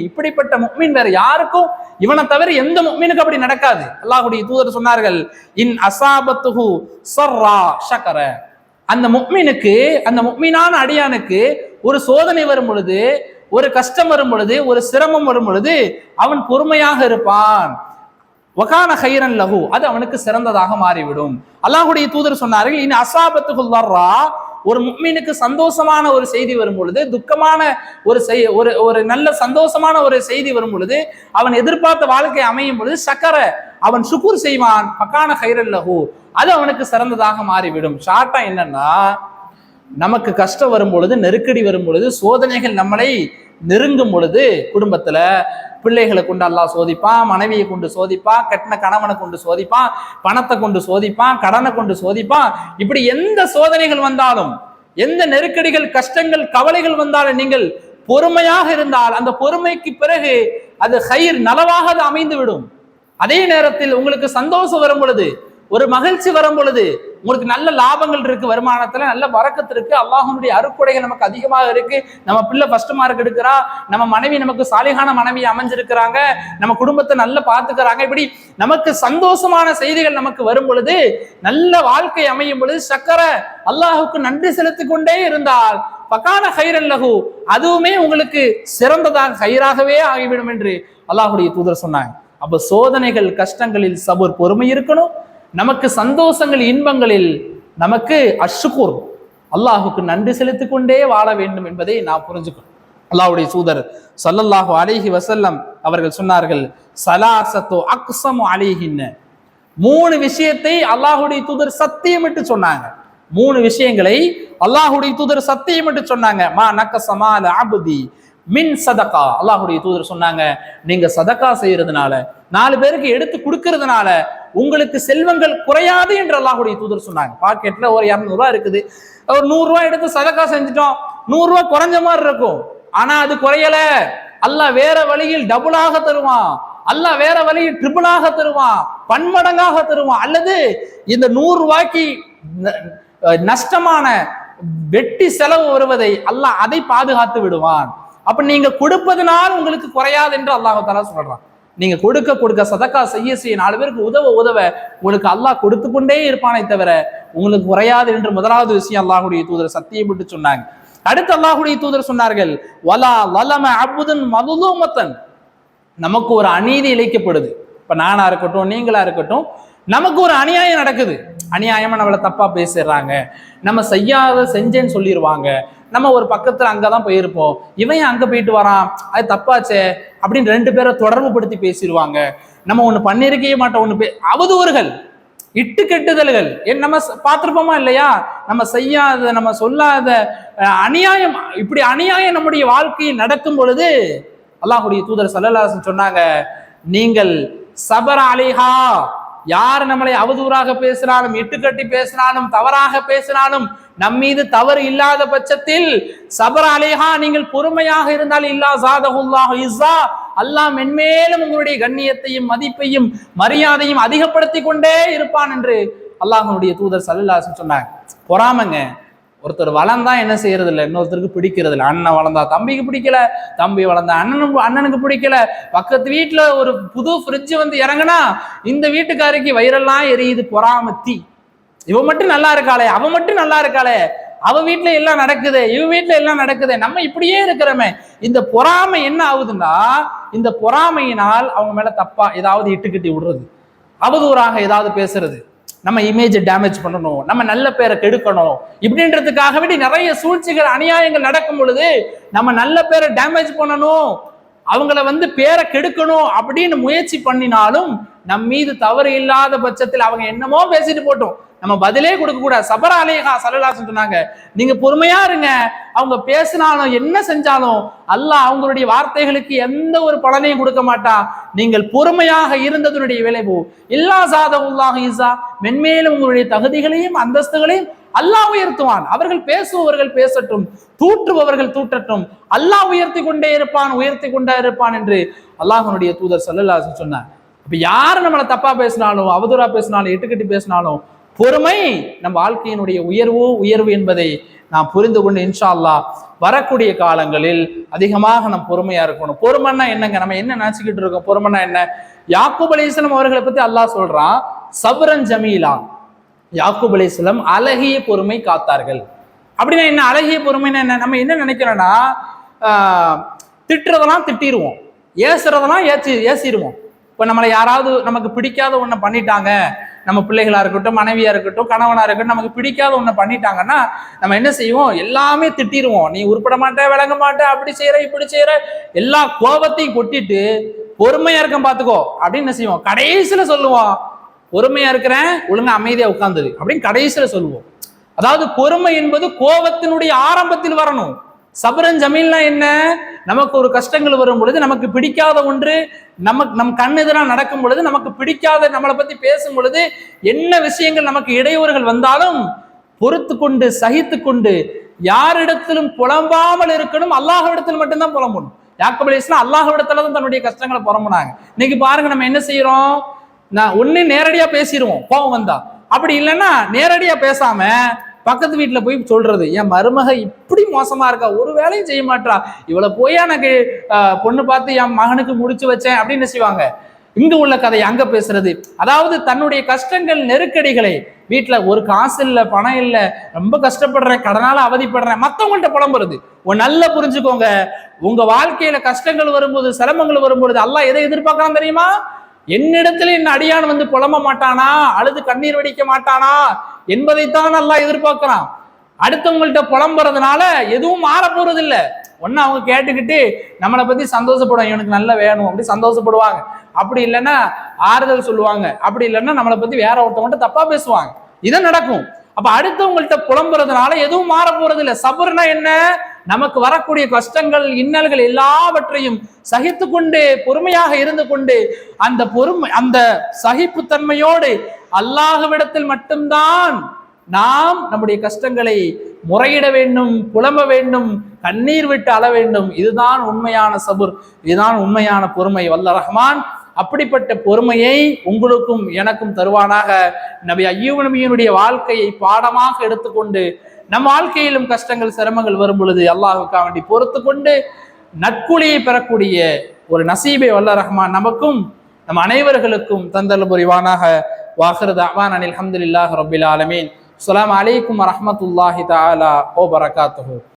இப்படிப்பட்ட முஃமின் வேற யாருக்கும், இவனை தவிர எந்த முஃமினுக்கு அப்படி நடக்காது. அல்லாஹ்வுடைய தூதர் சொன்னார்கள், இன் அஸாபத்துஹு ஸர்ரா ஷக்கர, அந்த முஃமினுக்கு, அந்த முஃமினான அடியானுக்கு ஒரு சோதனை வரும் பொழுது, ஒரு கஷ்டம் வரும் பொழுது, ஒரு சிரமம் வரும் பொழுது அவன் பொறுமையாக இருப்பான். வகான கைரன் லஹு, அது அவனுக்கு சிறந்ததாக மாறிவிடும். அல்லாஹ்வுடைய தூதர் சொன்னார்கள், இன் அஸாபத்துஹு ஸர்ரா, ஒரு முஃமினுக்கு சந்தோஷமான ஒரு செய்தி வரும் பொழுது, துக்கமான ஒரு நல்ல சந்தோஷமான ஒரு செய்தி வரும் பொழுது, அவன் எதிர்பார்த்த வாழ்க்கை அமையும் பொழுது ஷக்கர, அவன் சுக்குர் செய்வான். பக்கான கைரன் லஹு, அது அவனுக்கு சிறந்ததாக மாறிவிடும். ஷார்ட்டா என்னன்னா, நமக்கு கஷ்டம் வரும் பொழுது, நெருக்கடி வரும் பொழுது, சோதனைகள் நம்மளை நெருங்கும் பொழுது, குடும்பத்துல பிள்ளைகளை கொண்டு அல்லாஹ் சோதிப்பான், மனைவியை கொண்டு சோதிப்பான், கட்டின கணவனை கொண்டு சோதிப்பான், பணத்தை கொண்டு சோதிப்பான், கடனை கொண்டு சோதிப்பான். இப்படி எந்த சோதனைகள் வந்தாலும், எந்த நெருக்கடிகள், கஷ்டங்கள், கவலைகள் வந்தாலும் நீங்கள் பொறுமையாக இருந்தால் அந்த பொறுமைக்கு பிறகு அது கைர் நலவாக அது அமைந்து விடும். அதே நேரத்தில் உங்களுக்கு சந்தோஷம் வரும் பொழுது, ஒரு மகிழ்ச்சி வரும் பொழுது, உங்களுக்கு நல்ல லாபங்கள் இருக்கு, வருமானத்துல நல்ல வரக்கத்து இருக்கு, அல்லாஹ்வுடைய அருட்கொடைகள் நமக்கு அதிகமாக இருக்கு, நம்ம பிள்ளை ஃபர்ஸ்ட் மார்க் எடுக்கிறா, நம்ம மனைவி நமக்கு சாலிகான மனைவி அமைஞ்சிருக்கிறாங்க, நம்ம குடும்பத்தை நல்லா பார்த்துக்கிறாங்க, இப்படி நமக்கு சந்தோஷமான செய்திகள் நமக்கு வரும் பொழுது, நல்ல வாழ்க்கை அமையும் பொழுது சக்கர அல்லாஹுக்கு நன்றி செலுத்திக் கொண்டே இருந்தால் பகான கைரன் லஹு, அதுவுமே உங்களுக்கு சிறந்ததாக கைராகவே ஆகிவிடும் என்று அல்லாஹ்வுடைய தூதர் சொன்னாங்க. அப்ப சோதனைகள் கஷ்டங்களில் சபுர், பொறுமை இருக்கணும். நமக்கு சந்தோஷங்கள் இன்பங்களில் நமக்கு அஷ்குர், அல்லாஹுக்கு நன்றி செலுத்திக் கொண்டே வாழ வேண்டும் என்பதை நாம் புரிஞ்சுக்கணும். அல்லாஹ்வுடைய தூதர் ஸல்லல்லாஹு அலைஹி வஸல்லம் அவர்கள் சொன்னார்கள், ஸலாஸத்து அக்ஸமு அலைஹின்ன, 3 விஷயத்தை அல்லாஹ்வுடைய தூதர் சத்தியமிட்டு சொன்னாங்க. 3 விஷயங்களை அல்லாஹ்வுடைய தூதர் சத்தியமிட்டு சொன்னாங்க. மா நக்கஸமால அப்தி மின் சதகா. அல்லாஹ்வுடைய தூதர் சொன்னாங்க, நீங்க சதகா செய்யறதுனால, 4 பேருக்கு எடுத்து கொடுக்கறதுனால உங்களுக்கு செல்வங்கள் குறையாது என்று அல்லாஹ்வுடைய தூதர் சொன்னாங்க. பாக்கெட்ல ஒரு 200 ரூபாய் இருக்குது, ஒரு 100 ரூபாய் எடுத்து சதகா செஞ்சுட்டோம், 100 ரூபாய் குறைஞ்ச மாதிரி இருக்கும், ஆனா அது குறையல. அல்லாஹ் வேற வழியில் டபுளாக தருவான், அல்லாஹ் வேற வழியில் ட்ரிபிளாக தருவான், பன்மடங்காக தருவான். அல்லது இந்த 100 ரூபாய்க்கு நஷ்டமான வெட்டி செலவு வருவதை அல்லாஹ் அதை பாதுகாத்து விடுவான். அப்ப நீங்க கொடுப்பதனால் உங்களுக்கு குறையாது என்று அல்லாஹ் தஆலா சொல்றான். நீங்க கொடுக்க கொடுக்க சதக்கா செய்ய 4 பேருக்கு உதவ உங்களுக்கு அல்லாஹ் கொடுத்து கொண்டே இருப்பானே தவிர உங்களுக்கு குறையாது என்று முதலாவது விஷயம் அல்லாஹ்வுடைய தூதர் சத்தியமிட்டு சொன்னாங்க. அடுத்து அல்லாஹ்வுடைய தூதர் சொன்னார்கள், வலா லலம அப்துன் மதுலூமத்தன், நமக்கு ஒரு அநீதி இழைக்கப்படுது. இப்ப நானா இருக்கட்டும், நீங்களா இருக்கட்டும், நமக்கு ஒரு அநியாயம் நடக்குது, அநியாயமா நம்மளை தப்பா பேசிடுறாங்க, நம்ம செய்யாத செஞ்சேன்னு சொல்லிடுவாங்க, நம்ம ஒரு பக்கத்துல அங்கதான் போயிருப்போம், இவன் அங்க போயிட்டு வரான், அது தப்பாச்சே அப்படின்னு 2 பேரை தொடர்பு படுத்தி பேசிடுவாங்க, நம்ம ஒண்ணு பண்ணிருக்கவே மாட்டோம், அவதூறுகள், இட்டு கெட்டுதல்கள் நம்ம பார்த்திருப்போமா இல்லையா? நம்ம செய்யாத, நம்ம சொல்லாத அநியாயம், இப்படி அநியாயம் நம்முடைய வாழ்க்கையில் நடக்கும் பொழுது அல்லாஹ்வுடைய தூதர் ஸல்லல்லாஹு அலைஹி வஸல்லம் சொன்னாங்க, நீங்கள் சபர அலைஹா, யார் நம்மளை அவதூறாக பேசினாலும், இட்டுக்கட்டி பேசினாலும், தவறாக பேசினாலும், நம் மீது தவறு இல்லாத பட்சத்தில் சபர அலைஹா, நீங்கள் பொறுமையாக இருந்தால் இல்லா ஸாதஹுல்லாஹு இஸ்ஸா, அல்லாஹ் மென்மேலும் உங்களுடைய கண்ணியத்தையும் மதிப்பையும் மரியாதையும் அதிகப்படுத்தி கொண்டே இருப்பான் என்று அல்லாஹ்வுடைய தூதர் ஸல்லல்லாஹு அலைஹி வஸல்லம் சொன்னாங்க. பொறாமைங்க, ஒருத்தர் வளர்ந்தா என்ன செய்யறது இல்லை, இன்னொருத்தருக்கு பிடிக்கிறது இல்லை. அண்ணன் வளர்ந்தா தம்பிக்கு பிடிக்கல, தம்பி வளர்ந்தா அண்ணனுக்கு பிடிக்கல, பக்கத்து வீட்டுல ஒரு புது ஃப்ரிட்ஜ் வந்து இறங்குனா இந்த வீட்டுக்காரிக்கு வயிறெல்லாம் எரியுது, பொறாமத்தி. இவ மட்டும் நல்லா இருக்காளே, அவ மட்டும் நல்லா இருக்காளே, அவ வீட்டுல எல்லாம் நடக்குது, இவ வீட்டுல எல்லாம் நடக்குது, நம்ம இப்படியே இருக்கிறோமே. இந்த பொறாமை என்ன ஆகுதுன்னா, இந்த பொறாமையினால் அவங்க மேல தப்பா ஏதாவது இட்டுக்கிட்டி விடுறது, அவதூறாக ஏதாவது பேசுறது, நம்ம இமேஜை டேமேஜ் பண்ணணும், நம்ம நல்ல பேரை கெடுக்கணும், இப்படின்றதுக்காக வேண்டி நிறைய சூழ்ச்சிகள் அநியாயங்கள் நடக்கும் பொழுது நம்ம நல்ல பேரை டேமேஜ் பண்ணணும், அவங்கள பேரை கெடுக்கணும் அப்படின்னு முயற்சி பண்ணினாலும் நம் மீது தவறு இல்லாத பட்சத்தில் அவங்க என்னமோ பேசிட்டு போட்டோம், நம்ம பதிலே கொடுக்க கூடாது. சபர அலைஹா ஸல்லல்லாஹு அலைஹி வஸல்லம் சொன்னாங்க, நீங்க பொறுமையா இருங்க, அவங்க பேசினாலும் என்ன செஞ்சாலும் அல்லாஹ் அவங்களுடைய வார்த்தைகளுக்கு எந்த ஒரு பலனையும் கொடுக்க மாட்டான். நீங்கள் பொறுமையாக இருந்ததனுடைய விளைவு இல்லா ஸாதஹுல்லாஹு இஸ்ஸா, மென்மேலும் உங்களுடைய தகுதிகளையும் அந்தஸ்துகளையும் அல்லாஹ் உயர்த்துவான். அவர்கள் பேசுபவர்கள் பேசட்டும், தூற்றுபவர்கள் தூற்றட்டும், அல்லாஹ் உயர்த்தி கொண்டே இருப்பான் என்று அல்லாஹ்வுடைய தூதர் ஸல்லல்லாஹு அலைஹி வஸல்லம் சொன்னார். அப்ப யாரு நம்மளை தப்பா பேசினாலும், அவதூறா பேசினாலும், இட்டுக்கட்டி பேசினாலும், பொறுமை நம் வாழ்க்கையினுடைய உயர்வு என்பதை நாம் புரிந்து கொண்டு இன்ஷா அல்லாஹ் வரக்கூடிய காலங்களில் அதிகமாக நம் பொறுமையா இருக்கணும். பொறுமைன்னா என்னங்க, நம்ம என்ன நினைச்சுக்கிட்டு இருக்கோம், பொறுமைன்னா என்ன? யாக்கூப் அலைஹிஸ்ஸலாம் அவர்களை பத்தி அல்லாஹ் சொல்றான், சப்ரன் ஜமீலா, யாக்கூப் அலைஹிஸ்ஸலாம் அழகிய பொறுமை காத்தார்கள். அப்படின்னா என்ன அழகிய பொறுமைன்னா என்ன? நம்ம என்ன நினைக்கிறோம்னா, திட்டுறதெல்லாம் திட்டிடுவோம், ஏசுறதெல்லாம் ஏசிடுவோம். இப்ப நம்மளை யாராவது நமக்கு பிடிக்காத ஒண்ணு பண்ணிட்டாங்க, நம்ம பிள்ளைகளா இருக்கட்டும், மனைவியா இருக்கட்டும், கணவனா இருக்கட்டும், நமக்கு பிடிக்காத ஒண்ணு பண்ணிட்டாங்கன்னா நம்ம என்ன செய்வோம், எல்லாமே திட்டிடுவோம். நீ உருப்பட மாட்ட, விளங்க மாட்ட, அப்படி செய்யற இப்படி செய்யற, எல்லா கோபத்தையும் கொட்டிட்டு பொறுமையா இருக்க பாத்துக்கோ அப்படின்னு என்ன செய்வோம், கடைசியில சொல்லுவோம், பொறுமையா இருக்கிறேன், ஒழுங்கா அமைதியா உட்கார்ந்துரு அப்படின்னு கடைசியில சொல்லுவோம். அதாவது பொறுமை என்பது கோபத்தினுடைய ஆரம்பத்தில் வரணும். சபரன் ஜமீல்னா என்ன? நமக்கு ஒரு கஷ்டங்கள் வரும் பொழுது, நமக்கு பிடிக்காத ஒன்று நம் கண்ணெதிராக நடக்கும் பொழுது, நமக்கு பிடிக்காத நம்மளை பத்தி பேசும் பொழுது, என்ன விஷயங்கள் நமக்கு இடையூறுகள் வந்தாலும் பொறுத்து கொண்டு சகித்து கொண்டு யாரிடத்திலும் புலம்பாமல் இருக்கணும். அல்லாஹ்விடத்தில் மட்டும்தான் புலம்பணும். யாக்கூப் அலைஹிஸ்ஸலாம் அல்லாஹ்விடத்துல தான் தன்னுடைய கஷ்டங்களை புலம்புனாங்க. இன்னைக்கு பாருங்க, நம்ம என்ன செய்யறோம், நான் ஒண்ணு நேரடியா பேசிடுவோம் கோபம் வந்தா, அப்படி இல்லைன்னா நேரடியா பேசாம பக்கத்து வீட்டுல போய் சொல்றது, என் மருமக இப்படி மோசமா இருக்கா, ஒரு வேலையும் செய்ய மாட்டா, இவளை போய் எனக்கு பொண்ணு பார்த்து என் மகனுக்கு முடிச்சு வச்சேன் அப்படின்னு செய்வாங்க. இங்க உள்ள கதையை அங்க பேசுறது. அதாவது தன்னுடைய கஷ்டங்கள் நெருக்கடிகளை, வீட்டுல ஒரு காசு இல்ல, பணம் இல்ல, ரொம்ப கஷ்டப்படுறேன், கடனால அவதிப்படுறேன், மத்தவங்கள்ட்ட புலம்புறது. நல்லா புரிஞ்சுக்கோங்க, உங்க வாழ்க்கையில கஷ்டங்கள் வரும்போது, சிரமங்கள் வரும்போது அல்லாஹ் எதை எதிர்பார்க்கறான் தெரியுமா? என்னிடத்துல என் அடியான் புலம்ப மாட்டானா, அழுது கண்ணீர் வடிக்க மாட்டானா என்பதைத்தான் அல்லாஹ் எதிர்பார்க்கிறான். அடுத்தவங்கள்ட்ட புலம்புறதுனால எதுவும் மாற போறது இல்ல. ஒன்னு அவங்க கேட்டுக்கிட்டு நம்மளை பத்தி சந்தோஷப்படுவாங்க, எனக்கு நல்ல வேணும் அப்படி சந்தோஷப்படுவாங்க. அப்படி இல்லைன்னா ஆறுதல் சொல்லுவாங்க. அப்படி இல்லைன்னா நம்மளை பத்தி வேற ஒருத்தவங்கள்ட்ட தப்பா பேசுவாங்க. இதான் நடக்கும். அப்ப அடுத்தவங்கள்ட்ட புலம்புறதுனால எதுவும் மாற போறது இல்லை. சபர்னா என்ன? நமக்கு வரக்கூடிய கஷ்டங்கள் இன்னல்கள் எல்லாவற்றையும் சகித்து கொண்டு பொறுமையாக இருந்து கொண்டு அந்த சகிப்புத்தன்மையோடு அல்லாஹ்விடத்தில் மட்டும்தான் நாம் நம்முடைய கஷ்டங்களை முறையிட வேண்டும், புலம்ப வேண்டும், கண்ணீர் விட்டு அழ வேண்டும். இதுதான் உண்மையான சபுர், இதுதான் உண்மையான பொறுமை. வல்ல ரஹ்மான் அப்படிப்பட்ட பொறுமையை உங்களுக்கும் எனக்கும் தருவானாக. நபி அய்யூப் நபியினுடைய வாழ்க்கையை பாடமாக எடுத்துக்கொண்டு நம் வாழ்க்கையிலும் கஷ்டங்கள் சிரமங்கள் வரும் பொழுது அல்லாஹ்வுக்காக வேண்டி பொறுத்து கொண்டு நற்கூலியை பெறக்கூடிய ஒரு நசீபை வல்ல ரஹ்மான் நமக்கும் நம் அனைவர்களுக்கும் தந்தல் புரிவானாக. வாஹிரு தஅவானா அல்ஹம்துலில்லாஹி ரப்பில் ஆலமீன். அஸ்ஸலாமு அலைக்கும் வரஹ்மத்துல்லாஹி தஆலா வ பரகாத்துஹு.